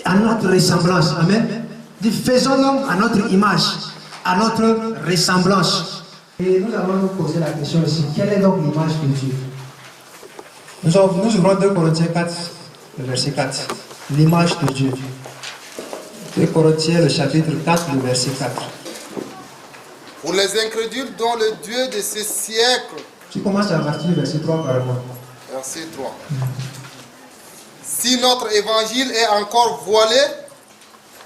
à notre ressemblance. Amen. Il dit, faisons l'homme à notre image, à notre ressemblance. Et nous allons nous poser la question ici, quelle est donc l'image de Dieu? Nous ouvrons 2 Corinthiens 4, le verset 4. L'image de Dieu. 2 Corinthiens, le chapitre 4, le verset 4. Pour les incrédules dont le Dieu de ce siècle. Tu commences à partir du verset 3 par moi. verset 3. Si notre évangile est encore voilé,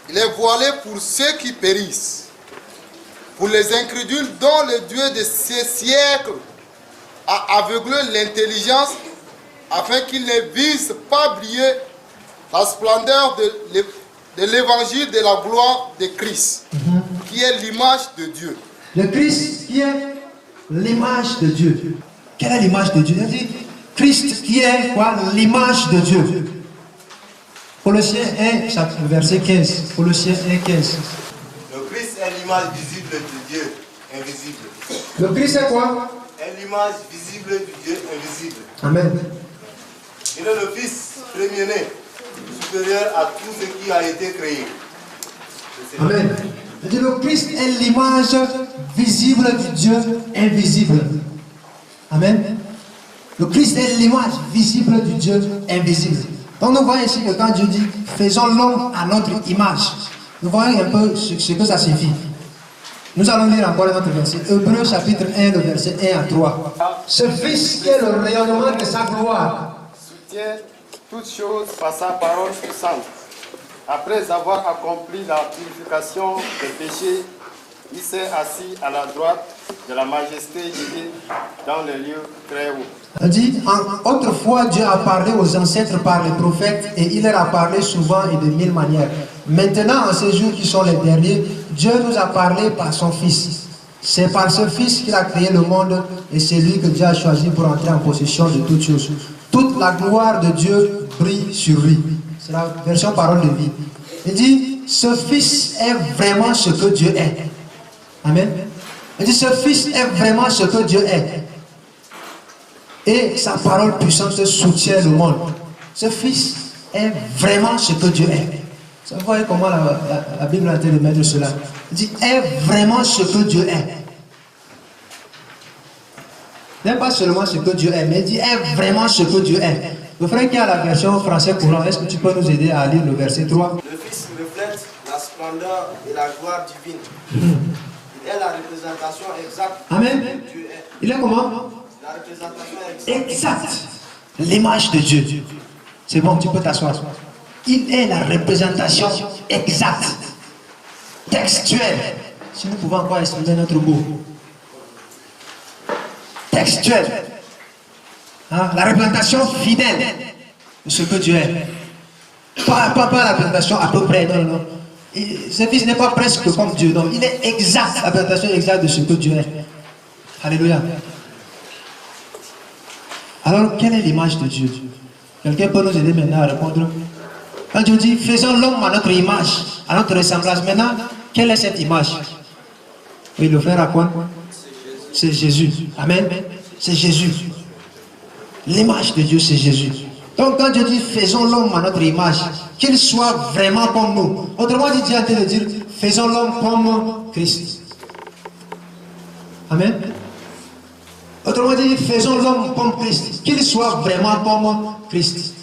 il est voilé pour ceux qui périssent, pour les incrédules dont le Dieu de ces siècles a aveuglé l'intelligence, afin qu'ils ne vissent pas briller la splendeur de l'évangile de la gloire de Christ, qui est l'image de Dieu. Le Christ qui est l'image de Dieu. Quelle est l'image de Dieu? Il dit Christ qui est quoi? L'image de Dieu. Colossiens 1, verset 15. Colossiens 1, 15. Le Christ est l'image visible de Dieu invisible. Le Christ est quoi? Est l'image visible du Dieu invisible. Amen. Il est le Fils premier-né, supérieur à tout ce qui a été créé. Amen. Il dit le Christ est l'image visible du Dieu invisible. Amen. Le Christ est l'image visible du Dieu invisible. Donc nous voyons ici que quand Dieu dit faisons l'homme à notre image, nous voyons un peu ce que ça signifie. Nous allons lire encore notre verset. Hébreux chapitre 1, le verset 1 à 3. Ce Fils qui est le rayonnement de sa gloire Soutient toutes choses par sa parole puissante. Après avoir accompli la purification des péchés, il s'est assis à la droite de la majesté divine dans les lieux très hauts. On dit, autrefois Dieu a parlé aux ancêtres par les prophètes et il leur a parlé souvent et de mille manières. Maintenant, en ces jours qui sont les derniers, Dieu nous a parlé par son Fils. C'est par ce Fils qu'il a créé le monde et c'est lui que Dieu a choisi pour entrer en possession de toutes choses. Toute la gloire de Dieu brille sur lui. C'est la version parole de vie. Il dit, ce Fils est vraiment ce que Dieu est. Amen. Il dit, ce Fils est vraiment ce que Dieu est. Et sa parole puissante soutient le monde. Ce Fils est vraiment ce que Dieu est. Vous voyez comment la Bible a été de mettre cela. Il dit, est vraiment ce que Dieu est. n'est pas seulement ce que Dieu est, mais il dit est vraiment ce que Dieu est. Le frère qui a la version français courant, est-ce que tu peux nous aider à lire le verset 3? Le Fils reflète la splendeur et la gloire divine. Il est la représentation exacte Amen. de Dieu est. Il est comment? La représentation exacte. Exact. L'image de Dieu. C'est bon, tu peux t'asseoir. Il est la représentation exacte, textuelle. Si nous pouvons encore exprimer notre mot. Textuelle. Hein? La représentation fidèle de ce que Dieu est. Pas la représentation à peu près, non, non. Ce Fils n'est pas presque comme Dieu, non. Il est exact, la représentation exacte de ce que Dieu est. Alléluia. Alors, quelle est l'image de Dieu? Quelqu'un peut nous aider maintenant à répondre? Quand Dieu dit, faisons l'homme à notre image, à notre ressemblance. Maintenant, quelle est cette image? Oui, le frère à quoi? C'est Jésus. Amen. C'est Jésus. L'image de Dieu, c'est Jésus. Donc, quand Dieu dit, faisons l'homme à notre image, qu'il soit vraiment comme nous. Autrement dit, Dieu a de dire, faisons l'homme comme Christ. Amen. Autrement dit, faisons l'homme comme Christ, qu'il soit vraiment comme Christ.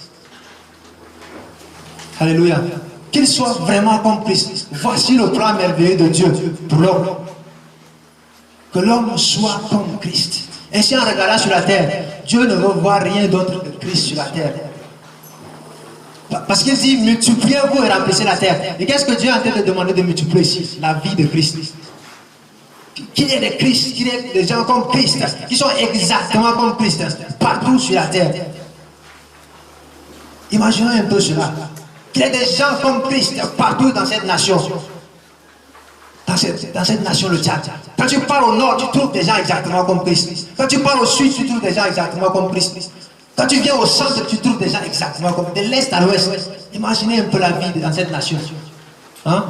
Alléluia. Qu'il soit vraiment comme Christ. Voici le plan merveilleux de Dieu pour l'homme. Que l'homme soit comme Christ. Ainsi, en regardant sur la terre, Dieu ne veut voir rien d'autre que Christ sur la terre. Parce qu'il dit, multipliez-vous et remplissez la terre. Et qu'est-ce que Dieu est en train de demander de multiplier ici? La vie de Christ. Qu'il y ait des Christ, qu'il y ait des gens comme Christ, qui sont exactement comme Christ, partout sur la terre. Imaginons un peu cela. Qu'il y ait des gens comme Christ partout dans cette nation. Dans cette nation, le Tchad. Quand tu pars au nord, tu trouves des gens exactement comme Christ. Quand tu pars au sud, tu trouves des gens exactement comme Christ. Quand tu viens au centre, tu trouves des gens exactement comme de l'est à l'ouest. Imaginez un peu la vie dans cette nation. Hein?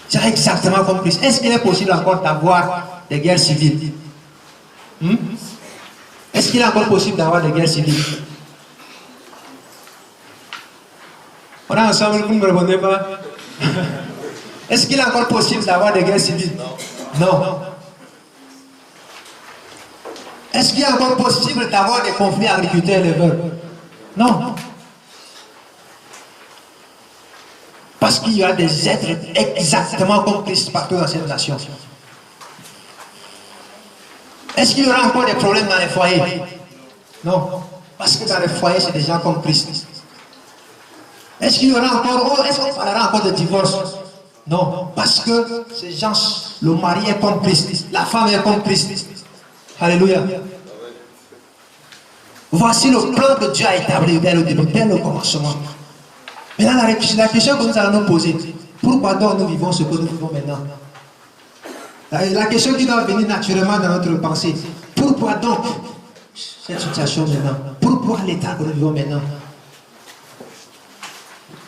C'est exactement comme Christ. Est-ce qu'il est possible encore d'avoir des guerres civiles? Est-ce qu'il est encore possible d'avoir des guerres civiles? On est ensemble, vous ne me répondez pas? Est-ce qu'il est encore possible d'avoir des guerres civiles? Non. Est-ce qu'il est encore possible d'avoir des conflits agriculteurs-éleveurs? Non. Parce qu'il y a des êtres exactement comme Christ partout dans cette nation. Est-ce qu'il y aura encore des problèmes dans les foyers? Non. Parce que dans les foyers, c'est des gens comme Christ. Est-ce qu'il y aura encore, est-ce qu'on parlera encore de divorce? Non, parce que ces gens, le mari est comme Christ, la femme est comme Christ. Alléluia. Voici le plan que Dieu a établi dès le début, dès le commencement. Maintenant, la question que nous allons nous poser, pourquoi donc nous vivons ce que nous vivons maintenant? La question qui doit venir naturellement dans notre pensée, pourquoi donc cette situation maintenant? Pourquoi l'état que nous vivons maintenant?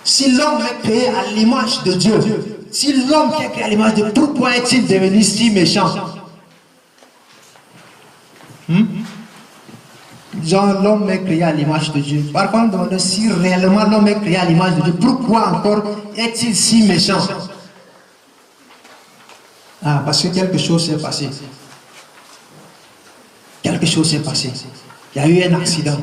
Si l'homme est créé à l'image de Dieu, si l'homme qui est créé à l'image de Dieu, pourquoi est-il devenu si méchant? Genre, l'homme est créé à l'image de Dieu. Parfois, on me demande si réellement l'homme est créé à l'image de Dieu, pourquoi encore est-il si méchant? Ah, parce que quelque chose s'est passé. Quelque chose s'est passé. Il y a eu un accident.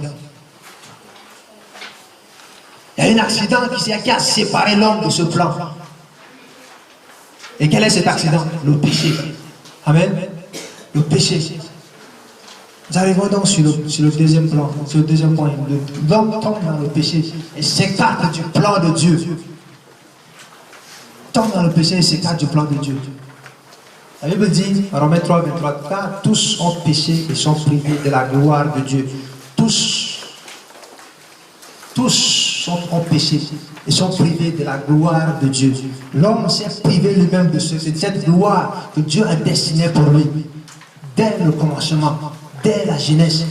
Il y a eu un accident qui a séparé l'homme de ce plan. Et quel est cet accident? Le péché. Amen. Le péché. Nous arrivons donc sur le deuxième plan, sur le deuxième point. L'homme tombe dans le péché et s'écarte du plan de Dieu. Tombe dans le péché et s'écarte du plan de Dieu. La Bible dit, Romains 3, 23, car tous ont péché et sont privés de la gloire de Dieu. Tous ont péché et sont privés de la gloire de Dieu. L'homme s'est privé lui-même de cette gloire que Dieu a destinée pour lui. Dès le commencement, dès la jeunesse.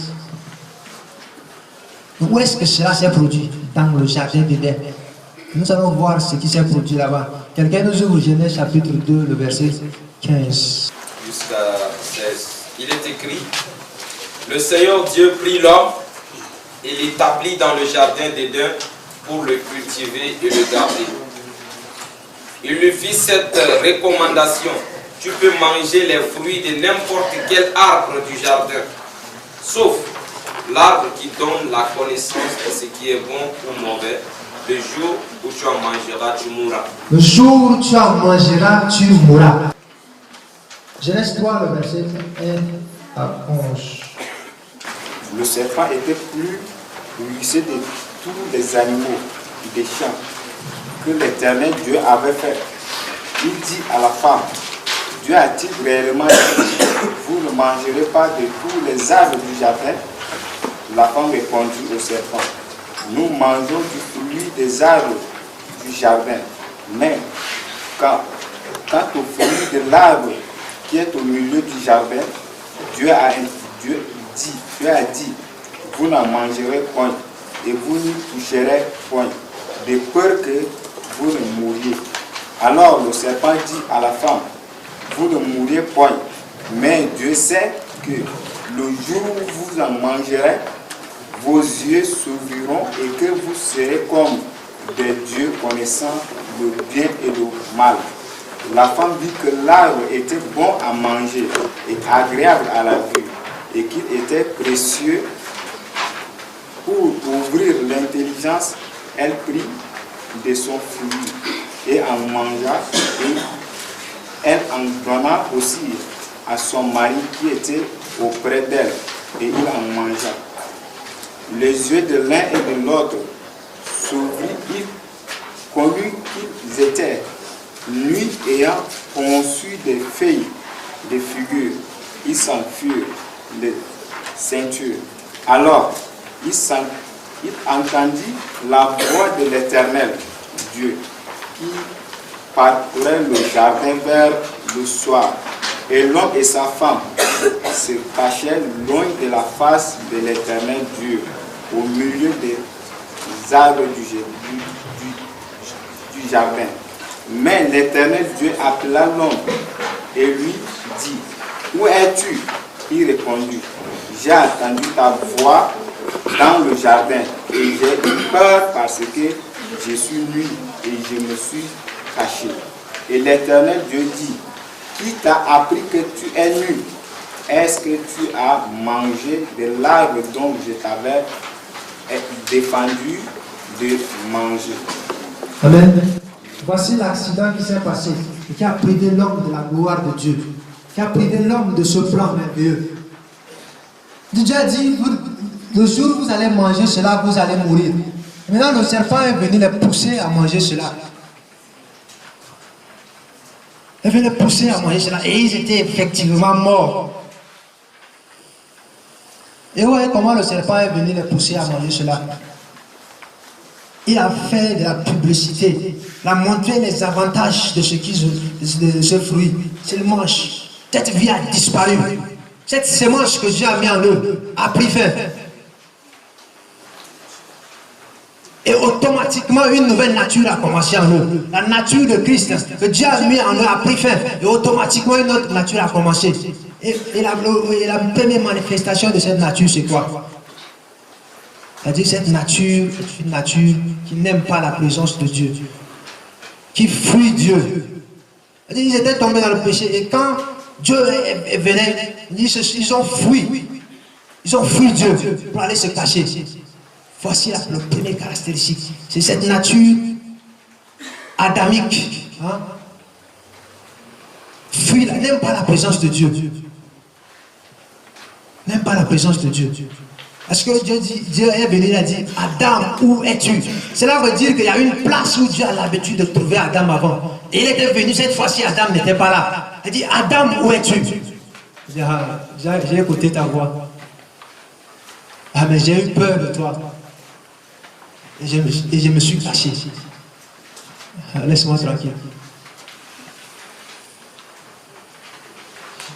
Où est-ce que cela s'est produit? Dans le jardin d'Éden. Nous allons voir ce qui s'est produit là-bas. Quelqu'un nous ouvre Genèse chapitre 2, le verset 15. Jusqu'à 16. Il est écrit, le Seigneur Dieu prit l'homme et l'établit dans le jardin d'Éden pour le cultiver et le garder. Il lui fit cette recommandation, tu peux manger les fruits de n'importe quel arbre du jardin, sauf l'arbre qui donne la connaissance de ce qui est bon ou mauvais. Le jour où tu en mangeras, tu mourras. Le jour où tu en mangeras, tu mourras. Genèse 3, le verset 1 à 11. Le serpent était plus puissant de tous les animaux des champs que l'Éternel Dieu avait fait. Il dit à la femme, Dieu a-t-il réellement dit, vous ne mangerez pas de tous les arbres du jardin? La femme répondit au serpent, nous mangeons du fruit des arbres du jardin, mais quant au fruit de l'arbre qui est au milieu du jardin, Dieu a dit, vous n'en mangerez point et vous n'y toucherez point, de peur que vous ne mouriez. Alors le serpent dit à la femme, vous ne mourrez point, mais Dieu sait que le jour où vous en mangerez, vos yeux s'ouvriront et que vous serez comme des dieux connaissant le bien et le mal. La femme vit que l'arbre était bon à manger et agréable à la vue, et qu'il était précieux pour ouvrir l'intelligence. Elle prit de son fruit et en mangea, et elle en donna aussi à son mari qui était auprès d'elle, et il en mangea. Les yeux de l'un et de l'autre s'ouvrirent, ils connurent qu'ils étaient nus, ayant conçu des feuilles de figures. Ils s'enfuirent les ceintures. Alors, il entendit la voix de l'Éternel Dieu qui parcourait le jardin vers le soir. Et l'homme et sa femme se cachaient loin de la face de l'Éternel Dieu, au milieu des arbres du jardin. Mais l'Éternel Dieu appela l'homme et lui dit, où es-tu? Il répondit, j'ai entendu ta voix dans le jardin et j'ai eu peur parce que je suis nu et je me suis caché. Et l'Éternel Dieu dit, qui t'a appris que tu es nu? Est-ce que tu as mangé de l'arbre dont je t'avais défendu de manger? Amen. Voici l'accident qui s'est passé et qui a privé l'homme de la gloire de Dieu, qui a privé l'homme de ce plan merveilleux. Dieu a dit, le jour où vous allez manger cela, vous allez mourir. Maintenant, le serpent est venu les pousser à manger cela. Il est venu les pousser à manger cela. Et ils étaient effectivement morts. Et vous voyez comment le serpent est venu les pousser à manger cela. Il a fait de la publicité. Il a montré les avantages de ce fruit. S'ils mangent, cette vie a disparu. Cette semence que Dieu a mis en eux a pris fin. Et automatiquement, une nouvelle nature a commencé en eux. La nature de Christ que Dieu a mis en eux a pris fin. Et automatiquement, une autre nature a commencé. Et la première manifestation de cette nature, c'est quoi? C'est-à-dire cette nature est une nature qui n'aime pas la présence de Dieu. Qui fuit Dieu. Ils étaient tombés dans le péché. Et quand Dieu venait, ils ont fui. Ils ont fui Dieu pour aller se cacher. Voici le premier caractéristique. C'est cette nature adamique. Hein? Fuit, n'aime pas la présence de Dieu. N'aime pas la présence de Dieu. Parce que Dieu est venu, il a dit, Adam, où es-tu? Cela veut dire qu'il y a une place où Dieu a l'habitude de trouver Adam avant. Et il était venu, cette fois-ci, Adam n'était pas là. Il dit, Adam, où es-tu? J'ai écouté ta voix. Ah, mais j'ai eu peur de toi. Et je me suis caché. Laisse-moi tranquille.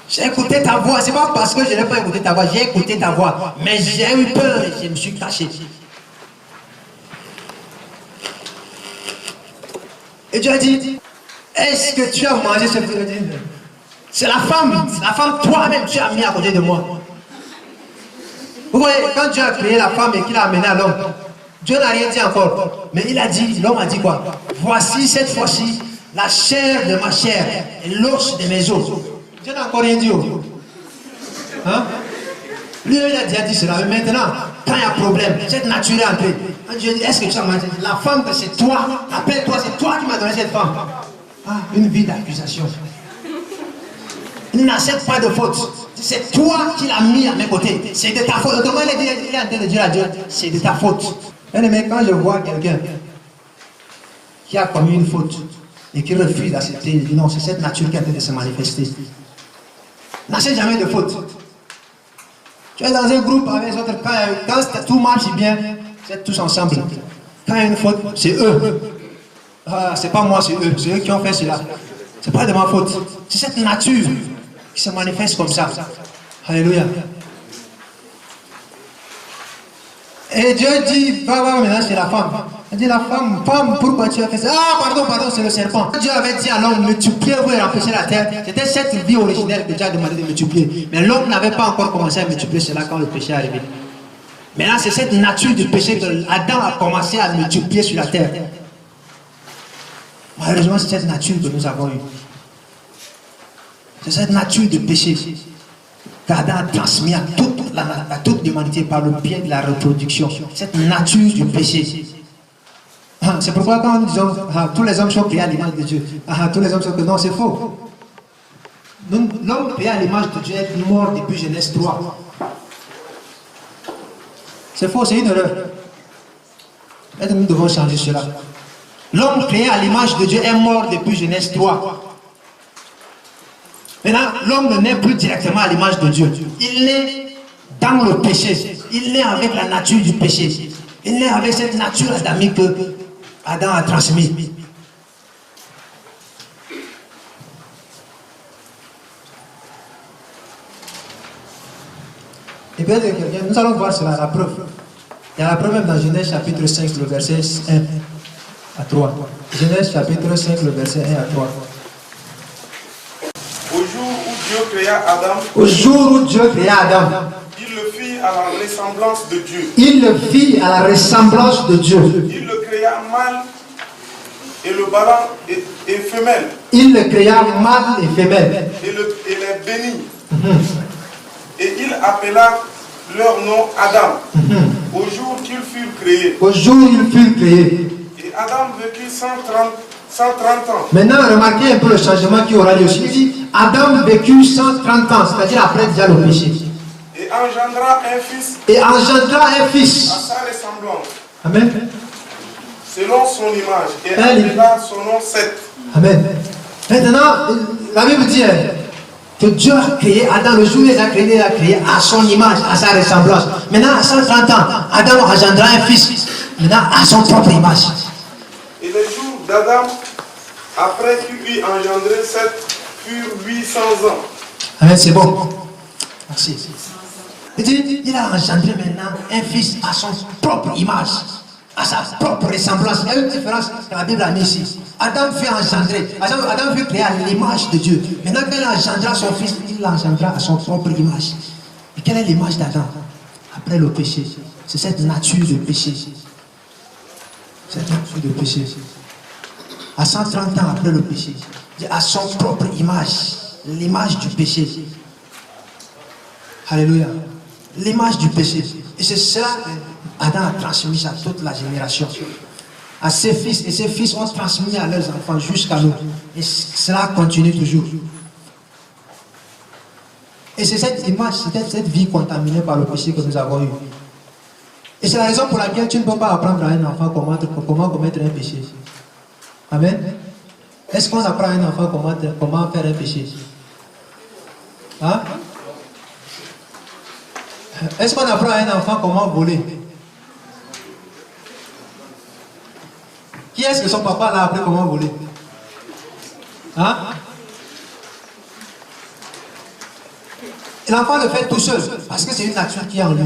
J'ai écouté ta voix. C'est pas parce que je n'ai pas écouté ta voix. J'ai écouté ta voix. Mais j'ai eu peur et je me suis caché. Et Dieu a dit, est-ce que tu as mangé ce fruit? C'est la femme. C'est la femme toi-même tu as mis à côté de moi. Vous voyez, quand Dieu a créé la femme et qu'il a amené à l'homme, Dieu n'a rien dit encore. Mais il a dit, l'homme a dit quoi? Voici cette fois-ci la chair de ma chair et l'os de mes os. Dieu n'a encore rien dit. Hein? Lui, il a déjà dit cela. Mais maintenant, quand il y a problème, cette nature est entrée. Dieu dit, est-ce que tu as mangé? La femme que c'est toi, après toi, c'est toi qui m'as donné cette femme. Ah, une vie d'accusation. Il n'accepte pas de faute. C'est toi qui l'as mis à mes côtés. C'est de ta faute. Autrement, il est en train de dire à Dieu, c'est de ta faute. Mais quand je vois quelqu'un qui a commis une faute et qui refuse d'accepter, il dit non, c'est cette nature qui est en train de se manifester. N'accepte jamais de faute. Tu es dans un groupe avec les autres, quand tout marche bien, vous êtes tous ensemble. Quand il y a une faute, c'est eux. Ah, c'est pas moi, c'est eux qui ont fait cela. C'est pas de ma faute. C'est cette nature qui se manifeste comme ça. Alléluia. Et Dieu dit, va voir maintenant c'est la femme. Il dit la femme, pourquoi tu as fait ça? Ah, pardon, c'est le serpent. Dieu avait dit à l'homme, multiplier vous et remplacer la terre. C'était cette vie originelle que Dieu a demandé de multiplier. Mais l'homme n'avait pas encore commencé à multiplier cela quand le péché est arrivé. Maintenant, c'est cette nature du péché que Adam a commencé à multiplier sur la terre. Malheureusement, c'est cette nature que nous avons eue. C'est cette nature de péché qu'Adam a transmis à toute l'humanité par le biais de la reproduction. Cette nature du péché. C'est pourquoi quand nous disons tous les hommes sont créés à l'image de Dieu, tous les hommes sont créés, non, c'est faux. L'homme créé à l'image de Dieu est mort depuis Genèse 3. C'est faux, c'est une erreur. Et nous devons changer cela. L'homme créé à l'image de Dieu est mort depuis Genèse 3. Maintenant, l'homme ne naît plus directement à l'image de Dieu. Il naît dans le péché. Il naît avec la nature du péché. Il naît avec cette nature adamique que Adam a transmise. Et bien, nous allons voir cela, la preuve. Il y a la preuve même dans Genèse chapitre 5, le verset 1 à 3. Genèse chapitre 5, le verset 1 à 3. Au jour où Dieu créa Adam, il le fit à la ressemblance de Dieu. Il le fit à la ressemblance de Dieu. Il le créa mâle et le bala et femelle. Il le créa mâle et femelle. Et les bénit. Et il appela leur nom Adam. Au jour qu'ils furent créés. Au jour où ils furent créés. Et Adam vécut 130 ans. Maintenant, remarquez un peu le changement qui aura lieu. Il dit Adam vécut 130 ans, c'est-à-dire après déjà le péché. Et Et engendra un fils. Et engendra un fils. À sa ressemblance. Amen. Selon son image. Et appela son nom Seth. Amen. Maintenant, la Bible dit que Dieu a créé Adam le jour où il a créé à son image, à sa ressemblance. Maintenant, à 130 ans, Adam engendra un fils. Maintenant, à son propre image. Et les jours d'Adam, après qu'il eut engendré Seth, furent 800 ans. Amen, c'est bon. Merci. Il dit, il a engendré maintenant un fils à son propre image, à sa propre ressemblance. Il y a une différence que la Bible a mis ici. Adam fut engendré, Adam fut créé à l'image de Dieu. Maintenant, quand il engendra son fils, il l'engendra à son propre image. Et quelle est l'image d'Adam? Après le péché, c'est cette nature de péché. Cette nature de péché. À 130 ans après le péché, à son propre image, l'image du péché. Alléluia. L'image du péché. Et c'est cela qu'Adam a transmis à toute la génération. À ses fils, et ses fils ont transmis à leurs enfants jusqu'à nous. Et cela continue toujours. Et c'est cette image, c'est cette vie contaminée par le péché que nous avons eu. Et c'est la raison pour laquelle tu ne peux pas apprendre à un enfant comment commettre un péché. Amen. Est-ce qu'on apprend à un enfant comment faire un péché? Hein? Est-ce qu'on apprend à un enfant comment voler? Qui est-ce que son papa l'a appris comment voler? Hein? L'enfant le fait tout seul parce que c'est une nature qui est en lui.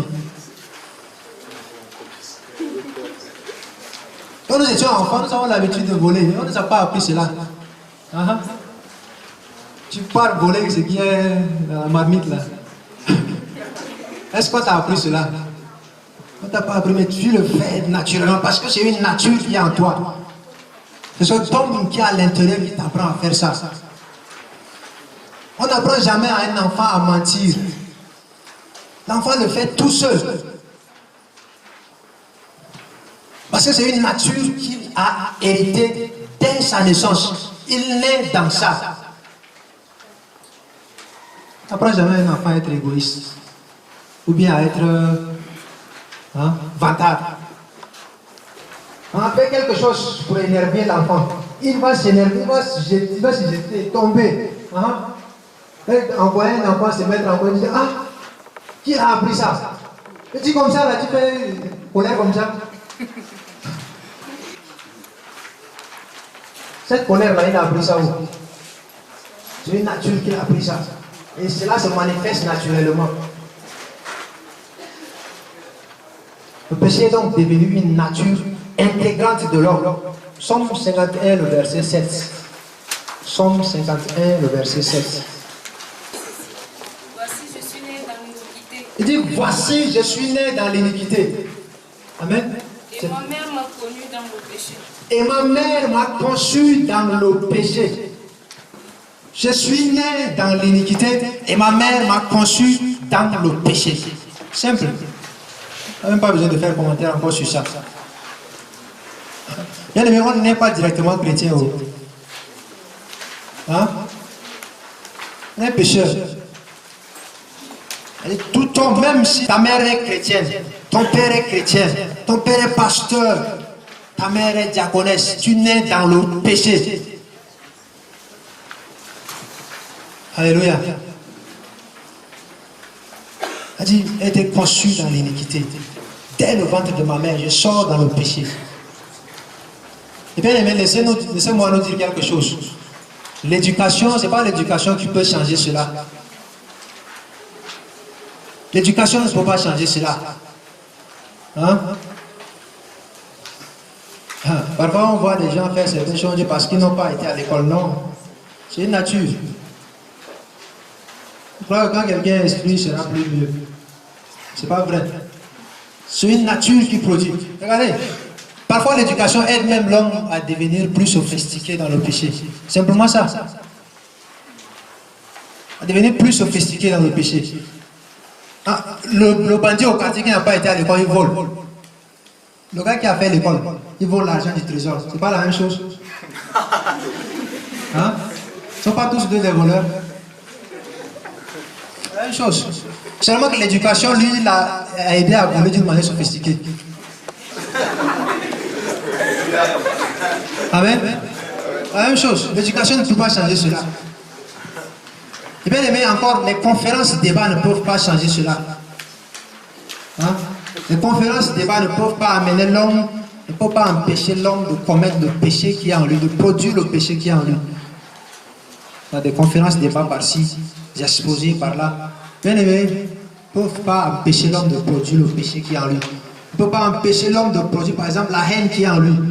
Quand nous étions enfants, nous avons l'habitude de voler. On ne nous a pas appris cela. Tu pars voler ce qui est dans la marmite là. Est-ce qu'on t'a appris cela? On ne t'a pas appris, mais tu le fais naturellement parce que c'est une nature qui est en toi. C'est ce homme qui est à l'intérieur qui t'apprend à faire ça. On n'apprend jamais à un enfant à mentir. L'enfant le fait tout seul. Parce que c'est une nature qu'il a héritée dès sa naissance. Il naît dans ça. On n'apprend jamais un enfant à être égoïste. Ou bien à être vantard. On a fait quelque chose pour énerver l'enfant. Il va s'énerver, il va se jeter, tomber. Envoyer un enfant se mettre en colère, il dit, ah, qui a appris ça? Tu dis comme ça, là, tu fais colère comme ça. Cette colère-là, il a appris ça où? C'est une nature qui a appris ça. Et cela se manifeste naturellement. Le péché est donc devenu une nature intégrante de l'homme. Somme 51, le verset 7. Somme 51, le verset 7. Voici, je suis né dans l'iniquité. Il dit, voici, je suis né dans l'iniquité. Amen. Et ma mère m'a connu dans le péché. Et ma mère m'a conçu dans le péché. Je suis né dans l'iniquité et ma mère m'a conçu dans le péché. Simple. On n'a même pas besoin de faire commentaire encore sur ça. Bien aimé, on n'est pas directement chrétien. Hein? On est pécheur. Tout ton, même si ta mère est chrétienne, ton père est chrétien, ton père est pasteur, ta mère est diaconesse, tu nais dans le péché. Alléluia. Elle dit, elle était conçue dans l'iniquité. Dès le ventre de ma mère, je sors dans le péché. Et bien aimé, laissez-moi nous dire quelque chose. L'éducation, ce n'est pas l'éducation qui peut changer cela. L'éducation ne peut pas changer cela. Hein? Parfois, on voit des gens faire certaines choses parce qu'ils n'ont pas été à l'école. Non. C'est une nature. Je crois que quand quelqu'un est instruit, il sera plus mieux. C'est pas vrai. C'est une nature qui produit. Regardez. Parfois, l'éducation aide même l'homme à devenir plus sophistiqué dans le péché. Simplement ça. À devenir plus sophistiqué dans le péché. Ah, le bandit au quartier qui n'a pas été à l'école, il vole. Le gars qui a fait l'école, il vole l'argent du trésor. C'est pas la même chose. Hein? Ils ne sont pas tous deux des voleurs. La même chose. Seulement que l'éducation, lui, l'a aidé à voler d'une manière sophistiquée. Amen. La même chose. L'éducation ne peut pas changer cela. Et bien aimé encore, les conférences débats ne peuvent pas changer cela. Hein? Les conférences débats ne peuvent pas amener l'homme, ne peuvent pas empêcher l'homme de commettre le péché qui est en lui, de produire le péché qui est en lui. Il y a des conférences débats par-ci, des exposés par-là. Bien aimé, ne peuvent pas empêcher l'homme de produire le péché qui est en lui. Ne peuvent pas empêcher l'homme de produire, par exemple, la haine qui est en lui. Ne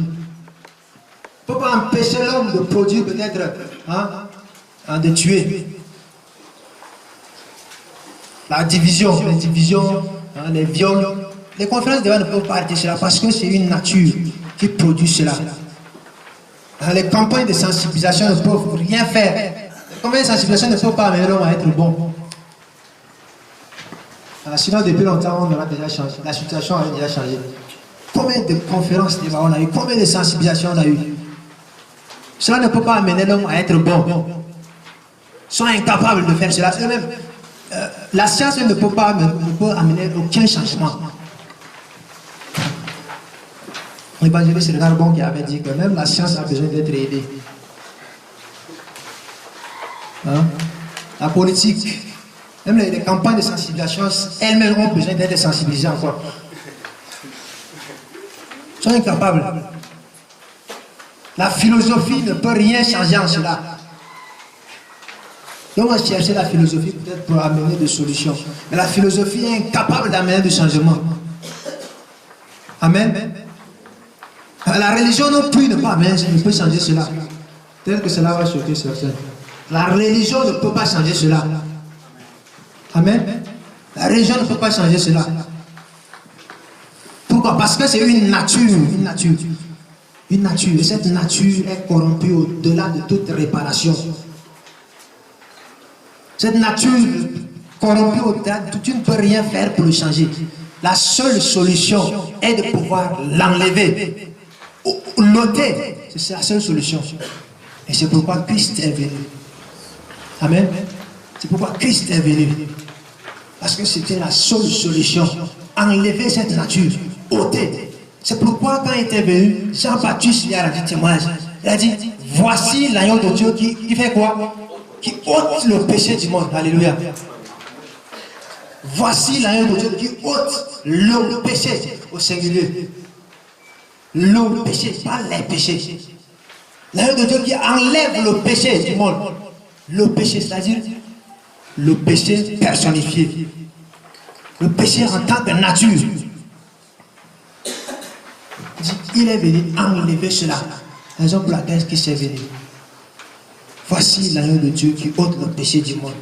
peut pas empêcher l'homme de produire peut-être, de tuer. La division, les viols. Les conférences de ne peuvent pas arrêter cela parce que c'est une nature qui produit cela. Les campagnes de sensibilisation ne peuvent rien faire. Les campagnes de sensibilisation ne peuvent pas amener l'homme à être bon. Sinon, depuis longtemps, on aura déjà changé. La situation a déjà changé. Combien de conférences on a eu? Combien de sensibilisations on a eu? Cela ne peut pas amener l'homme à être bon. Ils sont incapables de faire cela. Eux-mêmes, la science ne peut amener aucun changement. L'évangéliste Regardon qui avait dit que même la science a besoin d'être aidée. Hein? La politique, même les campagnes de sensibilisation, elles-mêmes ont besoin d'être sensibilisées encore. Ils sont incapables. La philosophie ne peut rien changer en cela. Donc on va chercher la philosophie peut-être pour amener des solutions. Mais la philosophie est incapable d'amener du changement. Amen. La religion non plus ne peut changer cela. Peut-être que cela va choquer certains. La religion ne peut pas changer cela. Amen. La religion ne peut pas changer cela. Pourquoi? Parce que c'est une nature. Une nature. Et cette nature est corrompue au-delà de toute réparation. Cette nature corrompue au-delà de tout, tu ne peux rien faire pour le changer. La seule solution est de pouvoir l'enlever. L'ôter. C'est la seule solution. Et c'est pourquoi Christ est venu. Amen. C'est pourquoi Christ est venu. Parce que c'était la seule solution. Enlever cette nature. Ôter. C'est pourquoi quand il était venu, Jean-Baptiste lui a rendu témoignage. Il a dit, voici l'agneau de Dieu qui fait quoi? Qui ôte le péché du monde. Alléluia. Voici l'agneau de Dieu qui ôte le péché au singulier. Le péché, pas les péchés. L'agneau de Dieu qui enlève le péché du monde. Le péché, c'est-à-dire le péché personnifié. Le péché en tant que nature. Il est venu enlever cela. La raison pour laquelle il s'est venu. Voici l'agneau de Dieu qui ôte le péché du monde.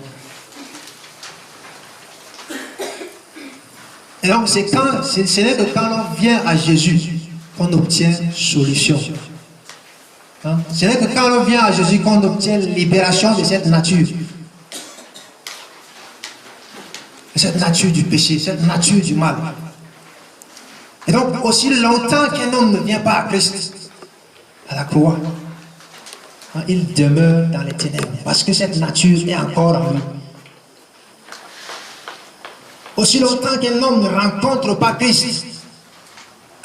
Et donc, ce n'est que quand on vient à Jésus qu'on obtient solution. Hein? Ce n'est que quand on vient à Jésus qu'on obtient libération de cette nature. Cette nature du péché, cette nature du mal. Et donc, aussi longtemps qu'un homme ne vient pas à Christ, à la croix, il demeure dans les ténèbres, parce que cette nature est encore en lui. Aussi longtemps qu'un homme ne rencontre pas Christ,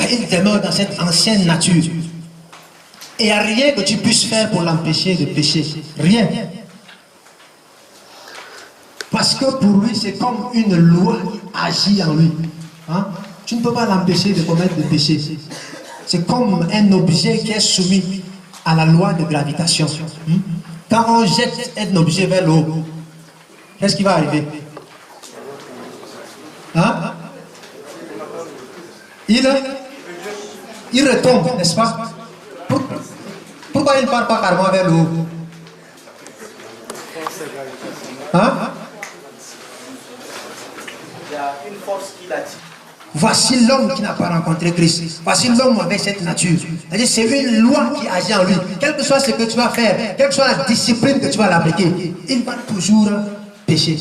il demeure dans cette ancienne nature. Et il n'y a rien que tu puisses faire pour l'empêcher de pécher. Rien. Parce que pour lui, c'est comme une loi qui agit en lui. Hein? Tu ne peux pas l'empêcher de commettre des péchés. C'est comme un objet qui est soumis à la loi de gravitation. Quand on jette un objet vers le haut, qu'est-ce qui va arriver? Hein? Il retombe, n'est-ce pas? Pourquoi il ne part pas carrément vers le haut? Hein? Il y a une force qui l'attire. Voici l'homme qui n'a pas rencontré Christ. Voici l'homme avec cette nature. C'est une loi qui agit en lui. Quel que soit ce que tu vas faire, quelle que soit la discipline que tu vas l'appliquer, il va toujours pécher.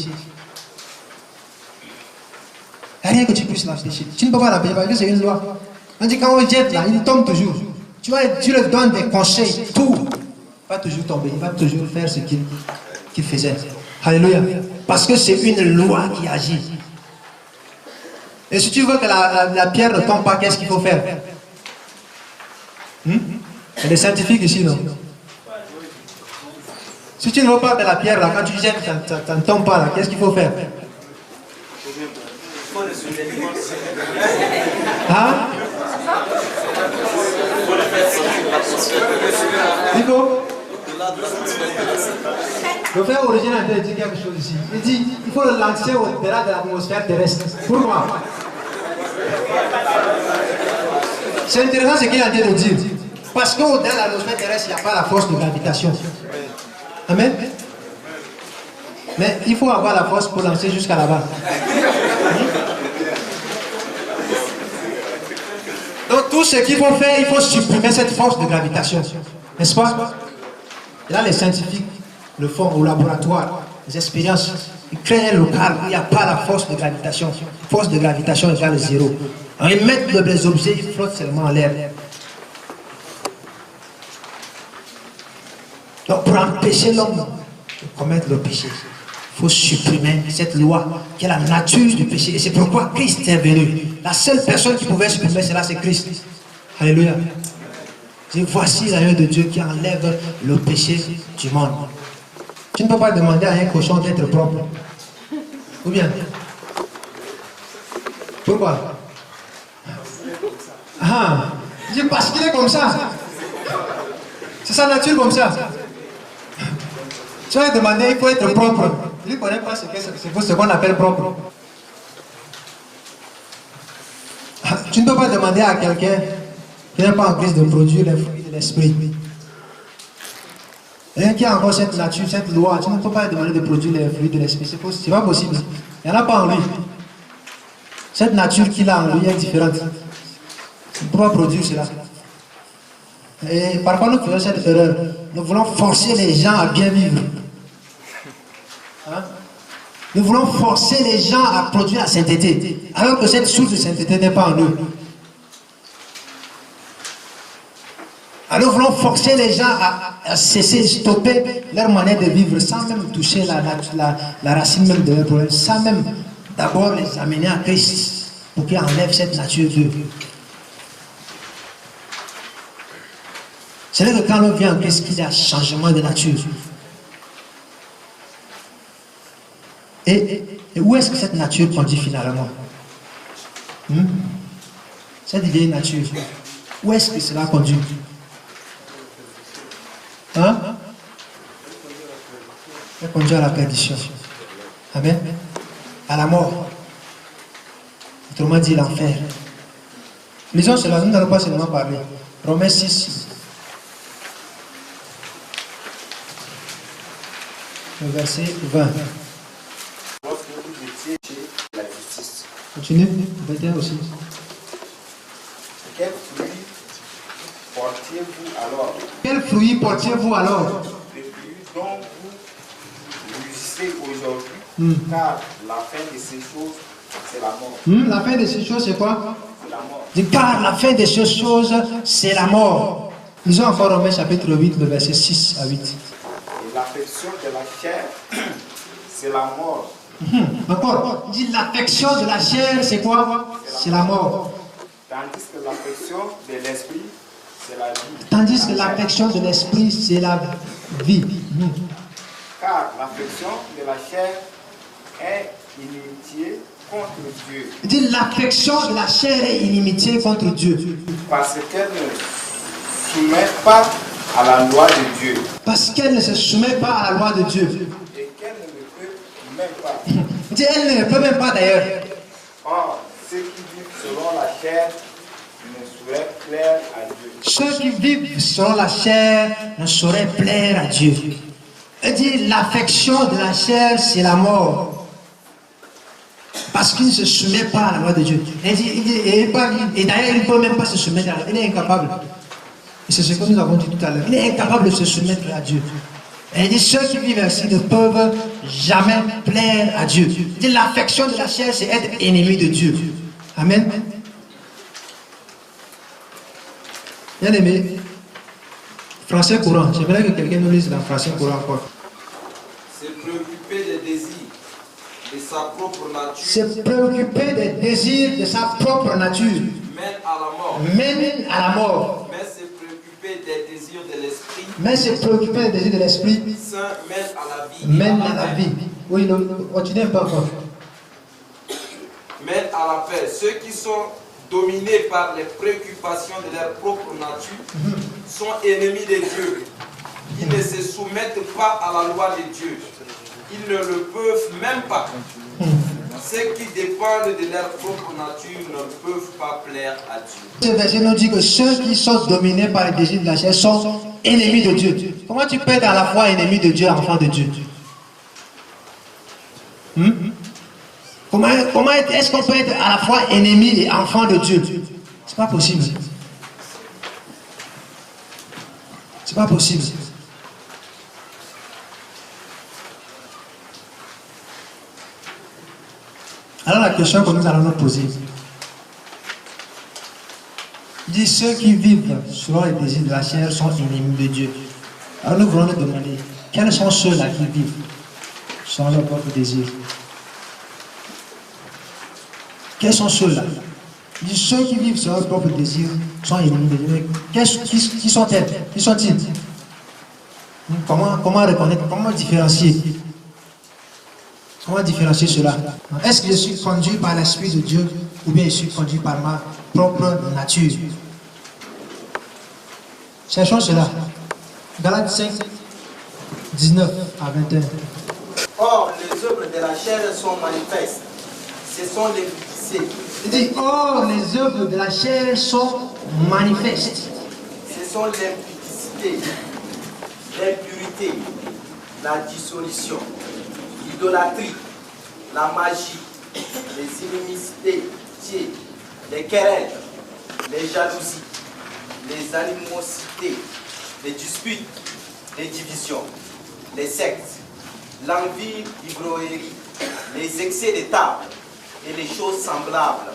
Il n'y a rien que tu puisses l'empêcher. Tu ne peux pas l'empêcher parce que c'est une loi. On dit quand on jette là, il tombe toujours. Tu lui donnes des conseils, tout. Il va toujours tomber. Il va toujours faire ce qu'il faisait. Alléluia. Parce que c'est une loi qui agit. Et si tu veux que la pierre ne tombe pas, qu'est-ce qu'il faut faire? Il y a des scientifiques ici, non? Si tu ne veux pas que la pierre, là, quand tu jettes, ça ne tombe pas, là, qu'est-ce qu'il faut faire? Hein? Nico? Le frère original dit quelque chose ici. Il dit il faut le lancer au-delà de l'atmosphère terrestre. Pourquoi? C'est intéressant ce qu'il a dit de dire. Parce qu'au-delà de l'atmosphère terrestre, il n'y a pas la force de gravitation. Amen. Mais il faut avoir la force pour lancer jusqu'à là-bas. Donc tout ce qu'il faut faire, il faut supprimer cette force de gravitation. N'est-ce pas? Et là, les scientifiques le font au laboratoire, les expériences. Ils créent un local où il n'y a pas la force de gravitation. Force de gravitation égale 0. Alors, ils mettent les objets, ils flottent seulement en l'air. Donc pour empêcher l'homme de commettre le péché, il faut supprimer cette loi qui est la nature du péché. Et c'est pourquoi Christ est venu. La seule personne qui pouvait supprimer cela, c'est Christ. Alléluia. Et voici l'agneau de Dieu qui enlève le péché du monde. Tu ne peux pas demander à un cochon d'être propre. Ou bien? Pourquoi? Ah, parce qu'il est comme ça. C'est sa nature comme ça. Tu vas demander, il faut être propre. Il ne connaît pas ce qu'on appelle propre. Tu ne peux pas demander à quelqu'un qui n'est pas en Christ de produire les fruits de l'esprit. Et qui a encore cette nature, cette loi, tu ne peux pas demander de produire les fruits de l'esprit. C'est pas possible. Il n'y en a pas en lui. Cette nature qu'il a en lui est différente. Il ne peut pas produire cela. Et parfois nous faisons cette erreur. Nous voulons forcer les gens à bien vivre. Hein? Nous voulons forcer les gens à produire la sainteté, alors que cette source de sainteté n'est pas en eux. Alors nous voulons forcer les gens à cesser, stopper leur manière de vivre sans même toucher la racine même de leur problème, sans même d'abord les amener à Christ pour qu'il enlève cette nature d'eux. C'est vrai que quand on vient en Christ, qu'il y a un changement de nature. Et où est-ce que cette nature conduit finalement? Cette vieille nature, où est-ce que cela conduit? Hein? Elle conduit à la perdition. Amen. À la mort. Autrement dit, l'enfer. Lisons cela, nous n'allons pas seulement parler. Romains 6. Le verset 20. La justice. Continue, 21 aussi. Quel fruit portiez-vous alors? Quel fruit portiez-vous alors? Le fruit dont vous jouissez aujourd'hui, car la fin de ces choses, c'est la mort. La fin de ces choses, c'est quoi? C'est la mort. Car la fin de ces choses, c'est la mort. Lisons encore Romains chapitre 8, le verset 6 à 8. Et l'affection de la chair, c'est la mort. Encore, dit l'affection de la chair, c'est quoi? C'est la mort. Tandis que l'affection de l'esprit, c'est la vie. Tandis que l'affection de l'esprit, c'est la vie. Car l'affection de la chair est inimitié contre Dieu. Il dit l'affection de la chair est inimitié contre Dieu. Parce qu'elle ne soumet pas à la loi de Dieu. Parce qu'elle ne se soumet pas à la loi de Dieu. Et qu'elle ne peut même pas. Il dit elle ne peut même pas d'ailleurs. Or, ceux qui vivent selon la chair ne sauraient plaire à Dieu. Ceux qui vivent selon la chair ne sauraient plaire à Dieu. Il dit l'affection de la chair, c'est la mort. Parce qu'il ne se soumet pas à la loi de Dieu. Et d'ailleurs, il ne peut même pas se soumettre à la loi. Il est incapable. Et c'est ce que nous avons dit tout à l'heure. Il est incapable de se soumettre à Dieu. Et il dit ceux qui vivent ainsi ne peuvent jamais plaire à Dieu. Il dit l'affection de la chair, c'est être ennemi de Dieu. Amen. Bien aimé, français courant. J'aimerais que quelqu'un nous lise dans français courant encore. Ses préoccupations préoccuper des désirs de sa propre nature Se préoccuper des désirs de sa propre nature mène à la mort. mène à la mort. Mais se préoccuper des désirs de l'esprit Mais se préoccuper des désirs de l'esprit saint mène à la vie. mène à la vie. Oui, non, continuez un peu encore. Mène à la paix. Ceux qui sont dominés par les préoccupations de leur propre nature sont ennemis de Dieu. Ils ne se soumettent pas à la loi de Dieu. Ils ne le peuvent même pas. Ceux qui dépendent de leur propre nature ne peuvent pas plaire à Dieu. Ce verset nous dit que ceux qui sont dominés par les désirs de la chair sont ennemis de Dieu. Comment tu peux être à la fois ennemi de Dieu et enfant de Dieu? Comment est-ce qu'on peut être à la fois ennemi et enfant de Dieu? C'est pas possible. C'est pas possible. Alors la question que nous allons nous poser, dit ceux qui vivent selon les désirs de la chair sont ennemis de Dieu. Alors nous voulons nous demander, quels sont ceux-là qui vivent selon leurs propres désirs? Quels sont ceux-là? Dit ceux qui vivent selon leurs propres désirs sont ennemis de Dieu. Qui sont-ils? Qui sont-ils? Comment reconnaître, comment différencier? Comment différencier cela? Est-ce que je suis conduit par l'Esprit de Dieu ou bien je suis conduit par ma propre nature? Cherchons cela. Galates 5, 19 à 21. Or, les œuvres de la chair sont manifestes. Ce sont l'impudicité. Il dit, or, les œuvres de la chair sont manifestes. Ce sont l'impudicité, l'impurité, la dissolution, l'idolâtrie, la magie, les inimicités, les querelles, les jalousies, les animosités, les disputes, les divisions, les sectes, l'envie, l'ivroerie, les excès de table et les choses semblables.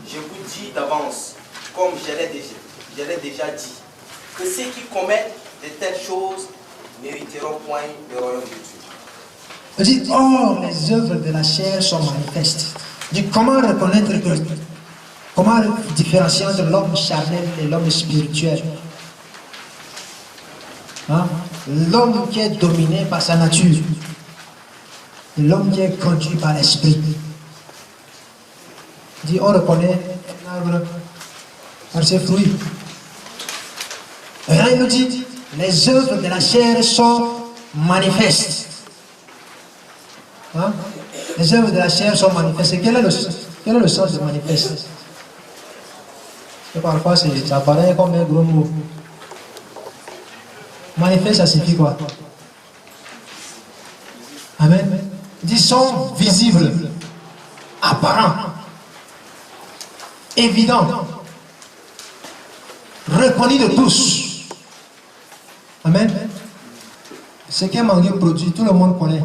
Je vous dis d'avance, comme je l'ai déjà dit, que ceux qui commettent de telles choses n'hériteront point le royaume de Dieu. Il dit, or, les œuvres de la chair sont manifestes. Il dit, comment reconnaître comment différencier entre l'homme charnel et l'homme spirituel? Hein? L'homme qui est dominé par sa nature, l'homme qui est conduit par l'esprit. Il dit, on reconnaît un arbre par ses fruits. Et là, il nous dit, les œuvres de la chair sont manifestes. Hein? Les œuvres de la chair sont manifestes. Quel est le sens de manifeste? Et parfois, ça paraît comme un gros mot. Manifeste, ça signifie quoi? Amen. Ils sont visibles, apparents, évidents, reconnus de tous. Amen. Ce qu'un manguier produit, tout le monde connaît.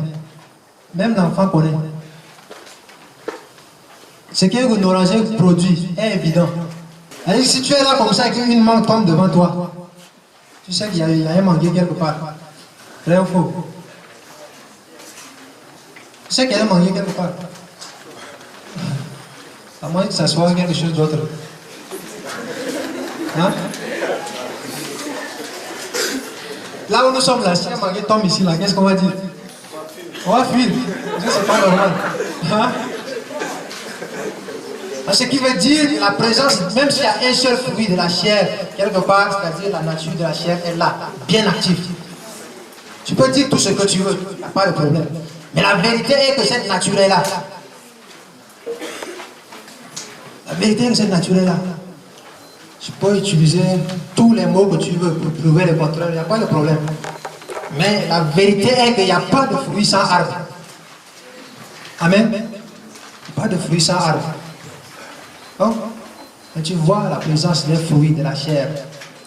Même l'enfant connaît. Ce qu'un oranger produit est évident. Alors, si tu es là comme ça et qu'une mangue tombe devant toi, tu sais qu'il y a un manguier quelque part. Vrai ou faux? Tu sais qu'il y a un manguier quelque part. À moins que ça soit quelque chose d'autre. Hein? Là où nous sommes là, si un manguier tombe ici, là, qu'est-ce qu'on va dire? On va fuir. C'est pas normal. Hein? Ce qui veut dire que la présence, même s'il y a un seul fruit de la chair, quelque part, c'est-à-dire la nature de la chair est là, bien active. Tu peux dire tout ce que tu veux, il n'y a pas de problème. Mais la vérité est que cette nature est là. La vérité est que cette nature est là. Tu peux utiliser tous les mots que tu veux pour prouver le contraire, il n'y a pas de problème. Mais la vérité est qu'il n'y a pas de fruit sans arbre. Amen. Il n'y a pas de fruit sans arbre. Donc, quand tu vois la présence des fruits de la chair,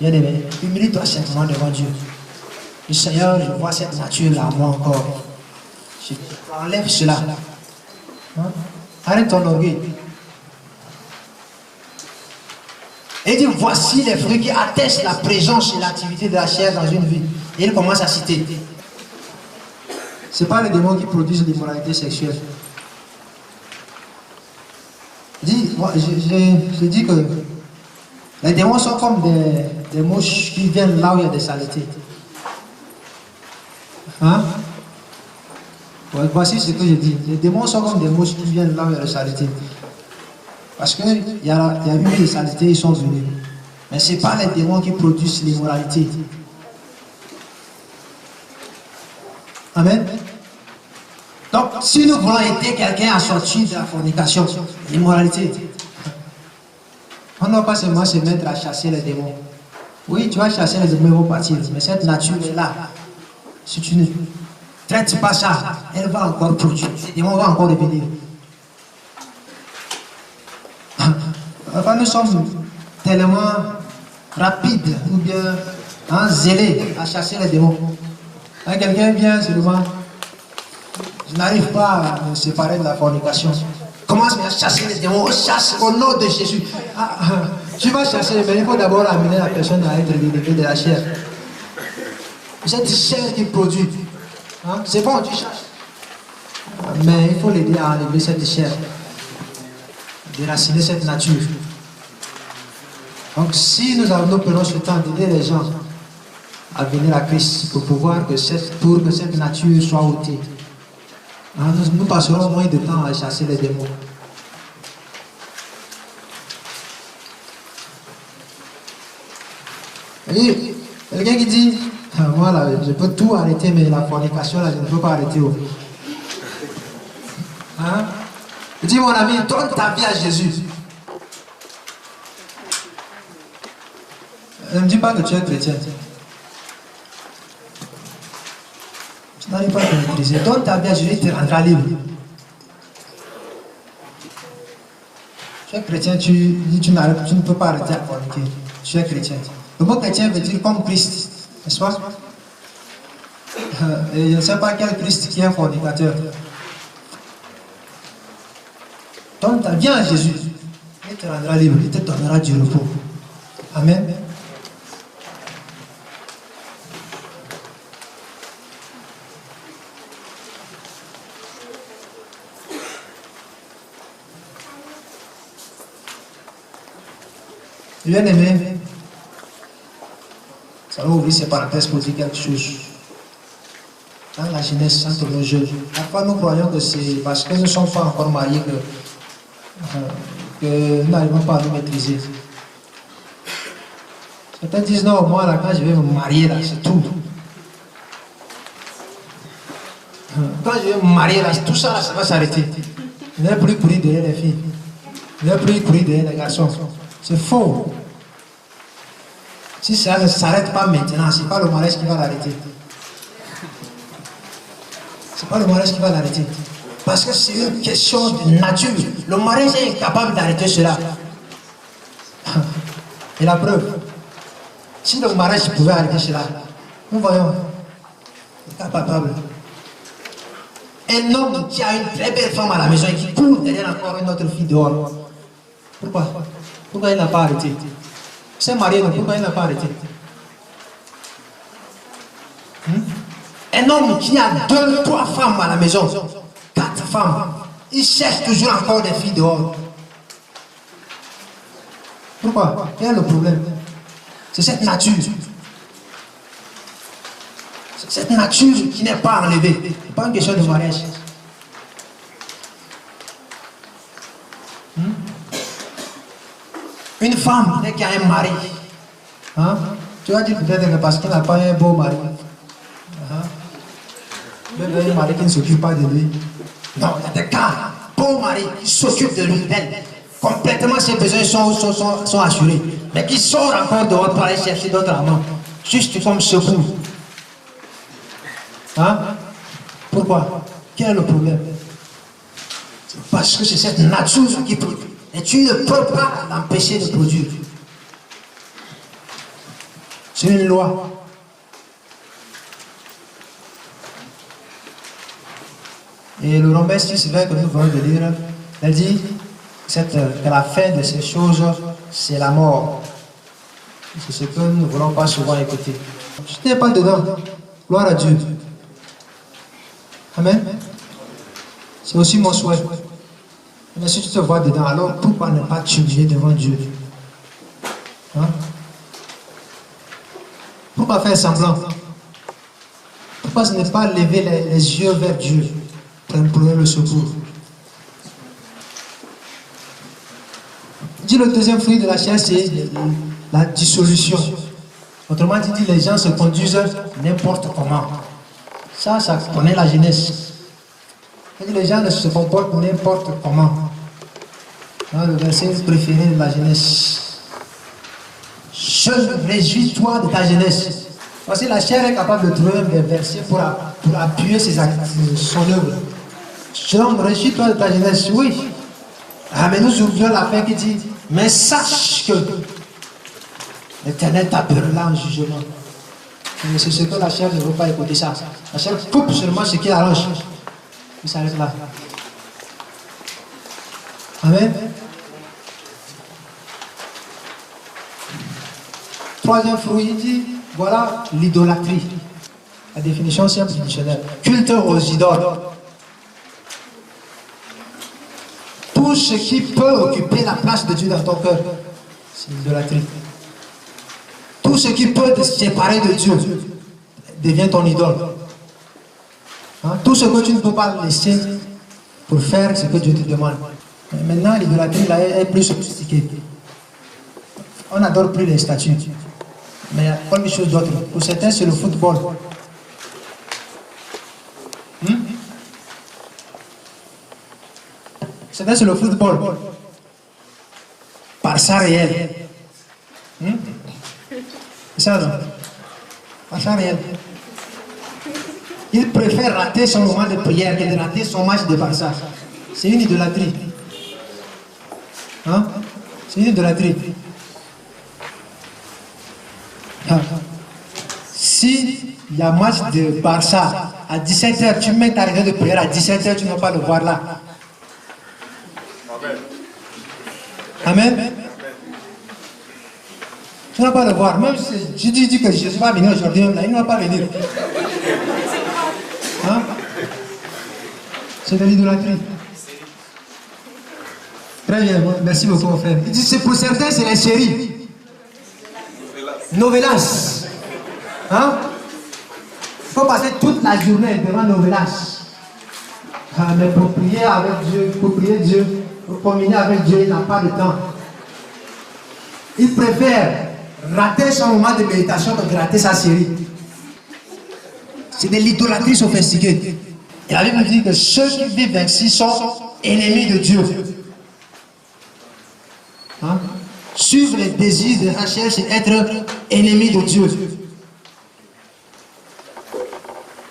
bien aimé, humilie-toi simplement devant Dieu. Le Seigneur, je vois cette nature-là, moi encore. Je enlève cela. Hein? Arrête ton orgueil. Et dit, voici les fruits qui attestent la présence et l'activité de la chair dans une vie. Et il commence à citer. Ce n'est pas les démons qui produisent l'immoralité sexuelle. Je dis que les démons sont comme des mouches qui viennent là où il y a des saletés. Hein? Ouais, voici ce que je dis. Les démons sont comme des mouches qui viennent là où il y a des saletés. Parce qu'il y a eu des saletés, ils sont venus. Mais ce n'est pas les démons qui produisent l'immoralité. Amen. Donc, si nous voulons aider quelqu'un à sortir de la fornication, l'immoralité, on ne va pas seulement se mettre à chasser les démons. Oui, tu vas chasser les démons, ils vont partir. Mais cette nature est là. Si tu ne traites pas ça, elle va encore produire. Les démons vont encore revenir. Enfin, nous sommes tellement rapides ou bien zélés à chasser les démons. Quand quelqu'un vient, c'est devant. Je n'arrive pas à me séparer de la fornication. Commence à chasser les démons. Chasse au nom de Jésus. Tu vas chasser, mais il faut d'abord amener la personne à être libérée de la chair. C'est cette chair qui produit. Hein? C'est bon, tu cherches. Mais il faut l'aider à enlever cette chair. Déraciner cette nature. Donc si nous prenons ce temps d'aider les gens à venir à Christ pour que cette nature soit ôtée, nous passerons moins de temps à chasser les démons. Et quelqu'un qui dit, moi là, je peux tout arrêter, mais la fornication là, je ne peux pas arrêter. Hein? Je dis, mon ami, donne ta vie à Jésus. Ne me dis pas que tu es chrétien. Tu n'arrives pas à te maîtriser. Donne ta vie à Jésus, il te rendra libre. Tu es chrétien, tu ne peux pas arrêter à forniquer. Tu es chrétien. Le mot chrétien veut dire comme Christ, n'est-ce pas? Et je ne sais pas quel Christ qui est un fornicateur. Donne ta vie à Jésus, il te rendra libre, il te donnera du repos. Amen. Bien aimé, ça va ouvrir ces parenthèses pour dire quelque chose. Dans la jeunesse, entre nos jeunes, parfois nous croyons que c'est parce que nous ne sommes pas encore mariés que nous n'arrivons pas à nous maîtriser. Certains disent non, moi là, quand je vais me marier là, c'est tout. Quand je vais me marier là, tout ça, ça va s'arrêter. Je n'ai plus courir derrière les filles. Je n'ai plus courir derrière les garçons. C'est faux. Si ça ne s'arrête pas maintenant, ce n'est pas le mariage qui va l'arrêter. Ce n'est pas le mariage qui va l'arrêter. Parce que c'est une question de nature. Le mariage est incapable d'arrêter cela. Et la preuve, si le mariage pouvait arrêter cela, nous voyons, il n'est pas capable. Un homme qui a une très belle femme à la maison et qui court derrière encore une autre fille dehors. Pourquoi? Pourquoi il n'a pas arrêté? C'est marié, donc pourquoi il n'a pas arrêté? Un homme qui a 2, 3 femmes à la maison, 4 femmes, il cherche toujours encore des filles dehors. Pourquoi? Quel est le problème? C'est cette nature. C'est cette nature qui n'est pas enlevée. Ce n'est pas une question de mariage. Une femme, dès qu'il y a un mari, tu vas dire peut-être que parce qu'il n'a pas un beau mari. Même un mari qui ne s'occupe pas de lui. Non, il y a des cas, beau mari qui s'occupe de lui, d'elle. Complètement ses besoins sont assurés. Mais qui sort encore dehors pour aller chercher d'autres amants. Juste comme secours. Pourquoi? Quel est le problème? Parce que c'est cette nature qui produit. Et tu ne peux pas l'empêcher de produire. C'est une loi. Et le Romains 6, que nous venons de lire, elle dit que la fin de ces choses, c'est la mort. C'est ce que nous ne voulons pas souvent écouter. Je n'ai pas dedans. Gloire à Dieu. Amen. C'est aussi mon souhait. Mais si tu te vois dedans, alors pourquoi ne pas t'humilier devant Dieu? Hein? Pourquoi faire semblant? Pourquoi ne pas lever les yeux vers Dieu pour implorer le secours? Dit le deuxième fruit de la chair, c'est la dissolution. Autrement dit, les gens se conduisent n'importe comment. Ça connaît la jeunesse. Les gens se comportent n'importe comment. Le verset préféré de la jeunesse. Réjouis-toi de ta jeunesse. Parce que la chair est capable de trouver des versets pour appuyer son œuvre. Donc, réjouis-toi de ta jeunesse, oui. Ah, mais nous oublions la fin qui dit, mais sache que l'Éternel t'appellera en jugement. Mais c'est ce que la chair ne veut pas écouter ça. La chair coupe seulement ce qui arrange. Il s'arrête là. Amen. Troisième fruit, il dit, voilà l'idolâtrie. La définition simple du dictionnaire. Culte aux idoles. Tout ce qui peut occuper la place de Dieu dans ton cœur, c'est l'idolâtrie. Tout ce qui peut te séparer de Dieu devient ton idole. Hein? Tout ce que tu ne peux pas laisser pour faire ce que Dieu te demande. Mais maintenant, l'idolâtrie là est plus sophistiquée. On n'adore plus les statues. Mais il y a quelque chose d'autre. Pour certains, c'est le football. Certains, c'est le football. Par ça réel. C'est ça, non? Par ça réel. Il préfère rater son moment de prière que de rater son match de Barça. C'est une idolâtrie. Hein? C'est une idolâtrie. Si il y a match de Barça à 17h, tu mets ta réunion de prière à 17h, tu ne vas pas le voir là. Amen. Tu ne vas pas le voir. Même si je dis que Jésus va venir aujourd'hui, il ne va pas venir. Hein? C'est de l'idolâtrie. Très bien, merci beaucoup mon frère. Il dit, c'est pour certains, c'est les séries. Novelas. Hein? Il faut passer toute la journée devant Novelas. Mais pour prier avec Dieu, pour prier Dieu, pour communier avec Dieu, il n'a pas de temps. Il préfère rater son moment de méditation que de rater sa série. C'est de l'idolâtrie sophistiquée. Et la Bible dit que ceux qui vivent ainsi sont ennemis de Dieu. Hein? Suivre les désirs de la chair, c'est être ennemi de Dieu.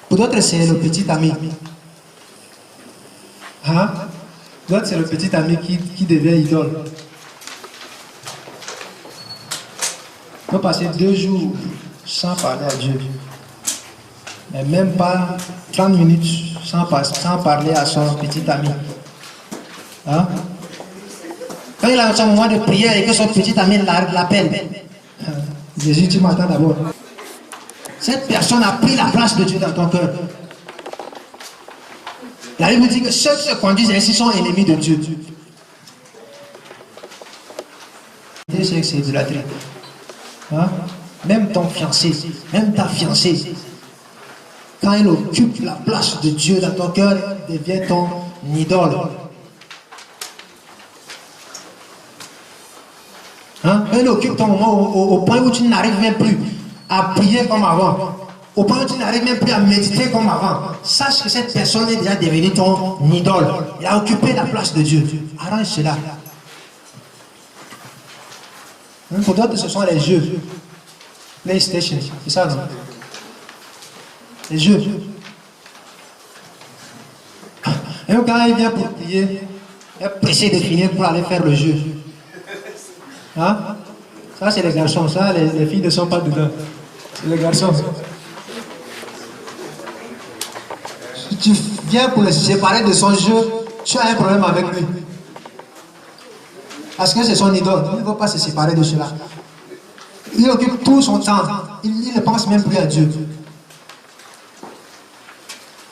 Pour d'autres, c'est le petit ami. Hein? Pour d'autres, c'est le petit ami qui devient idole. On peut passer 2 jours sans parler à Dieu. Mais même pas 30 minutes sans parler à son petit ami. Hein? Quand il a son moment de prière et que son petit ami l'appelle, Jésus, tu m'attends d'abord. Cette personne a pris la place de Dieu dans ton cœur. La Bible dit que ceux qui se conduisent ainsi sont ennemis de Dieu. C'est que c'est idolâtrie. Hein? Même ton fiancé, même ta fiancée, quand il occupe la place de Dieu dans ton cœur, il devient ton idole. Hein? Il occupe ton moment au point où tu n'arrives même plus à prier comme avant. Au point où tu n'arrives même plus à méditer comme avant. Sache que cette personne est déjà devenue ton idole. Il a occupé la place de Dieu. Arrange cela. Pour d'autres, ce sont les jeux. PlayStation, c'est ça, non? Les jeux. Et quand il vient pour prier, il est pressé de finir pour aller faire le jeu. Hein? Ça, c'est les garçons. Ça, les filles ne sont pas dedans. C'est les garçons. Si tu viens pour le séparer de son jeu, tu as un problème avec lui. Parce que c'est son idole. Il ne veut pas se séparer de cela. Il occupe tout son temps. Il ne pense même plus à Dieu.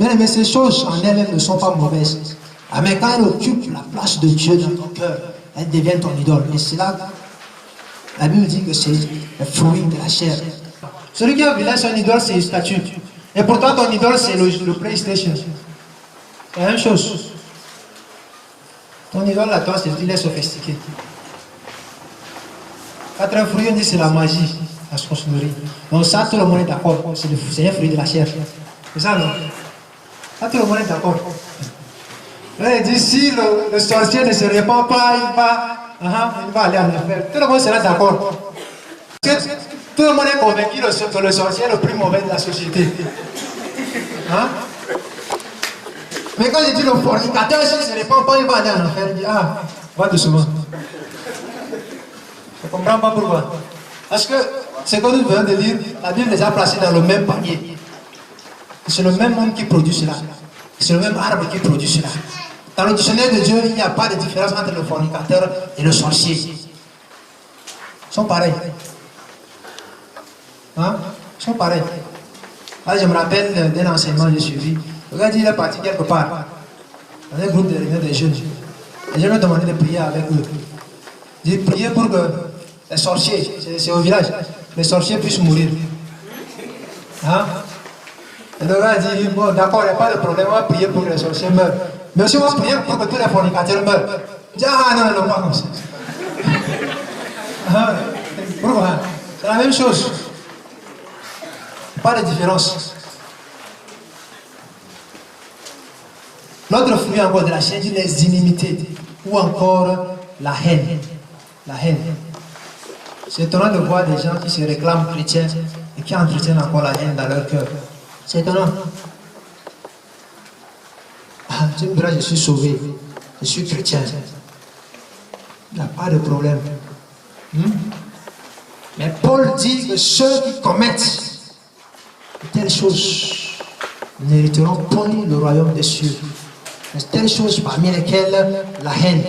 Mais ces choses en elles-mêmes ne sont pas mauvaises. Mais quand elles occupent la place de Dieu dans ton cœur, elles deviennent ton idole. Et c'est là, la Bible dit que c'est le fruit de la chair. Celui qui a un village, son idole, c'est une statue. Et pourtant, ton idole, c'est le PlayStation. C'est la même chose. Ton idole, là, toi, il est sophistiqué. Quatre fruits, on dit c'est la magie, la sorcellerie. Donc ça, tout le monde est d'accord. C'est un fruit de la chair. C'est ça, non? Ça, tout le monde est d'accord. Là, il dit, si le sorcier ne se répand pas, il va aller en enfer. Tout le monde sera d'accord. Parce que tout le monde est convaincu que le sorcier est le plus mauvais de la société. Hein? Mais quand je dis le fornicateur, s'il ne se répand pas, il va aller en enfer. Il dit, va doucement. Je ne comprends pas pourquoi. Parce que ce que nous venons de lire, la Bible les a placés dans le même panier. C'est le même homme qui produit cela. C'est le même arbre qui produit cela. Dans le dictionnaire de Dieu, il n'y a pas de différence entre le fornicateur et le sorcier. Ils sont pareils. Hein? Ils sont pareils. Là, je me rappelle d'un enseignement que j'ai suivi. Le gars dit il est parti quelque part. Dans un groupe de réunion des jeunes. Les jeunes ont demandé de prier avec eux. J'ai prié pour que les sorciers, c'est au village, les sorciers puissent mourir. Hein? Et le gars dit, bon d'accord, il n'y a pas de problème, on va prier pour que les sorciers meurent. Mais aussi on va prier pour que tous les fornicateurs meurent. Il dit, non, pas comme ça. Pourquoi? C'est la même chose. Pas de différence. L'autre fruit encore de la chair dit les inimitiés ou encore la haine. La haine. C'est étonnant de voir des gens qui se réclament chrétiens et qui entretiennent encore la haine dans leur cœur. C'est étonnant. Tu me diras, je suis sauvé, je suis chrétien. Il n'y a pas de problème. Mais Paul dit que ceux qui commettent telles choses n'hériteront pas le royaume des cieux. Mais telles choses parmi lesquelles la haine.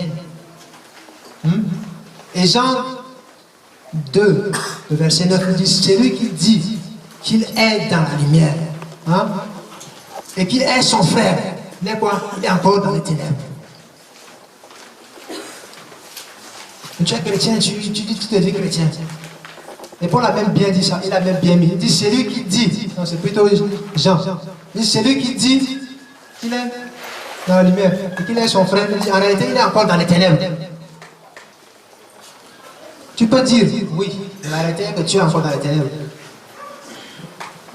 Et Jean 2, le verset 9 dit, celui qui dit qu'il est dans la lumière, et qu'il est son frère, il est quoi? Il est encore dans les ténèbres. Tu es chrétien, tu dis que tu te dis chrétien. Et Paul a même bien dit ça, il a même bien mis. Il dit celui qui dit, non c'est plutôt Jean, il dit celui qui dit qu'il est dans la lumière, et qu'il est son frère, il dit, en réalité il est encore dans les ténèbres. Tu peux dire, oui, la réalité est que tu es encore dans les ténèbres.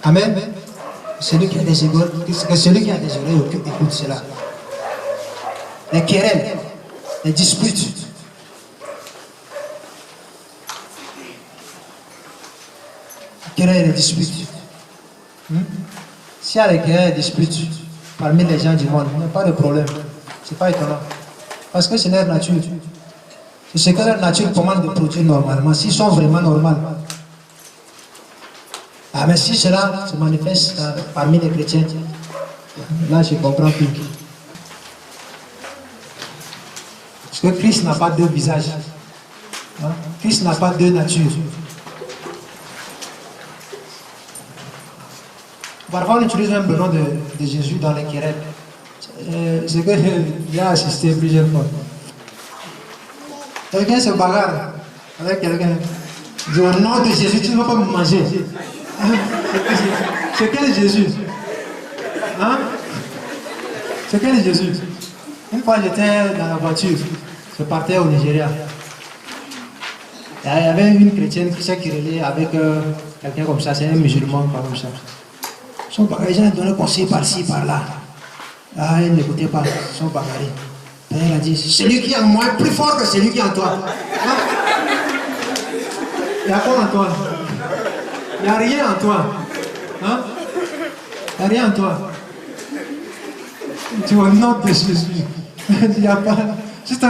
Amen. Celui qui a des oreilles, écoute cela. Les querelles, les disputes. Les querelles et les disputes. S'il y a les querelles et les disputes parmi les gens du monde, il n'y a pas de problème. Ce n'est pas étonnant. Parce que c'est leur nature. C'est ce que leur nature commande de produire normalement, s'ils sont vraiment normaux. Mais si cela se manifeste parmi les chrétiens, là je comprends plus. Parce que Christ n'a pas deux visages. Christ n'a pas deux natures. Parfois on utilise même le nom de Jésus dans les querelles. C'est que j'ai assisté plusieurs fois. Quelqu'un se bagarre avec quelqu'un. Dit au nom de Jésus, tu ne vas pas me manger. C'est quel Jésus? C'est quel Jésus? Une fois j'étais dans la voiture, je partais au Nigeria. Il y avait une chrétienne qui s'est querellée avec quelqu'un comme ça, c'est un musulman comme ça. Son bagarre, ils ont donné conseil par-ci, par-là. Elle n'écoutait pas, son bagarre. Elle a dit, celui qui est en moi est plus fort que celui qui est en toi. Il y a quoi en toi? Il n'y a rien en toi. Il n'y a rien en toi. Tu vois, nom de Jésus. Il n'y a pas. Si ton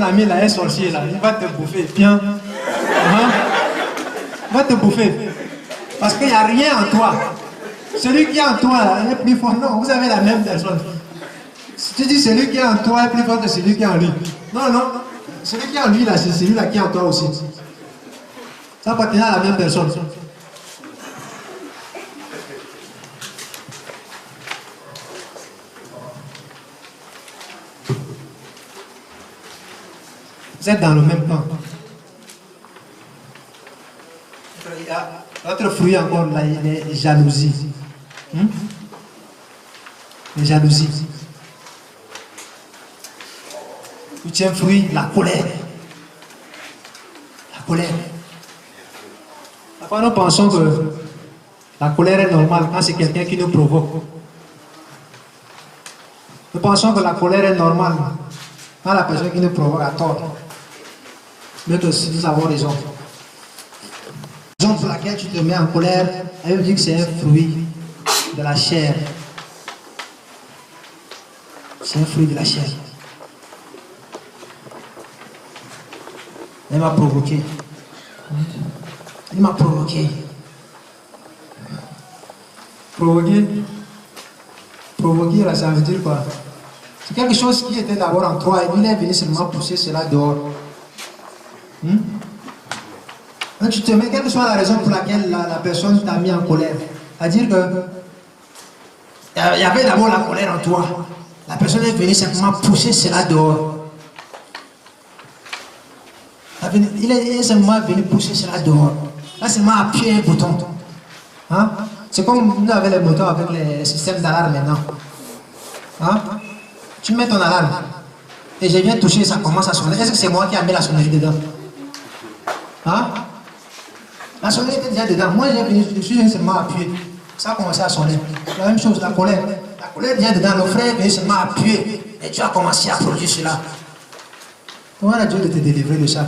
ami là est sorcier là, il va te bouffer. Bien. Il va te bouffer. Parce qu'il n'y a rien en toi. Celui qui est en toi là, il est plus fort. Non, vous avez la même personne. Si tu dis celui qui est en toi est plus fort que celui qui est en lui. Non, non. Celui qui est en lui là, c'est celui là qui est en toi aussi. Ça appartient à la même personne. Vous êtes dans le même camp. Il y a l'autre fruit encore, là, les jalousies. Les jalousies. Huitième fruit, la colère. La colère. Parfois, nous pensons que la colère est normale quand c'est quelqu'un qui nous provoque. Nous pensons que la colère est normale quand la personne qui nous provoque a tort. Mais que si nous avons raison. La raison pour laquelle tu te mets en colère, elle veut dire que c'est un fruit de la chair. C'est un fruit de la chair. Elle m'a provoqué. Il m'a provoqué. Provoquer, là, ça veut dire quoi? C'est quelque chose qui était d'abord en toi et lui, il est venu seulement pousser cela dehors. Donc, tu te mets, quelle que soit la raison pour laquelle la personne t'a mis en colère, c'est-à-dire que il y avait d'abord la colère en toi. La personne est venue simplement pousser cela dehors. Il est seulement venu pousser cela dehors. Là, seulement appuyer un bouton. Hein? C'est comme nous avons les motos avec les systèmes d'alarme maintenant. Hein? Tu mets ton alarme et je viens toucher, ça commence à sonner. Est-ce que c'est moi qui ai mis la sonnerie dedans? Hein? La sonnerie était déjà dedans. Moi, je suis seulement appuyé. Ça a commencé à sonner. La même chose, la colère. La colère vient dedans. Le frère vient seulement appuyer. Et tu as commencé à produire cela. Comment a Dieu de te délivrer de ça?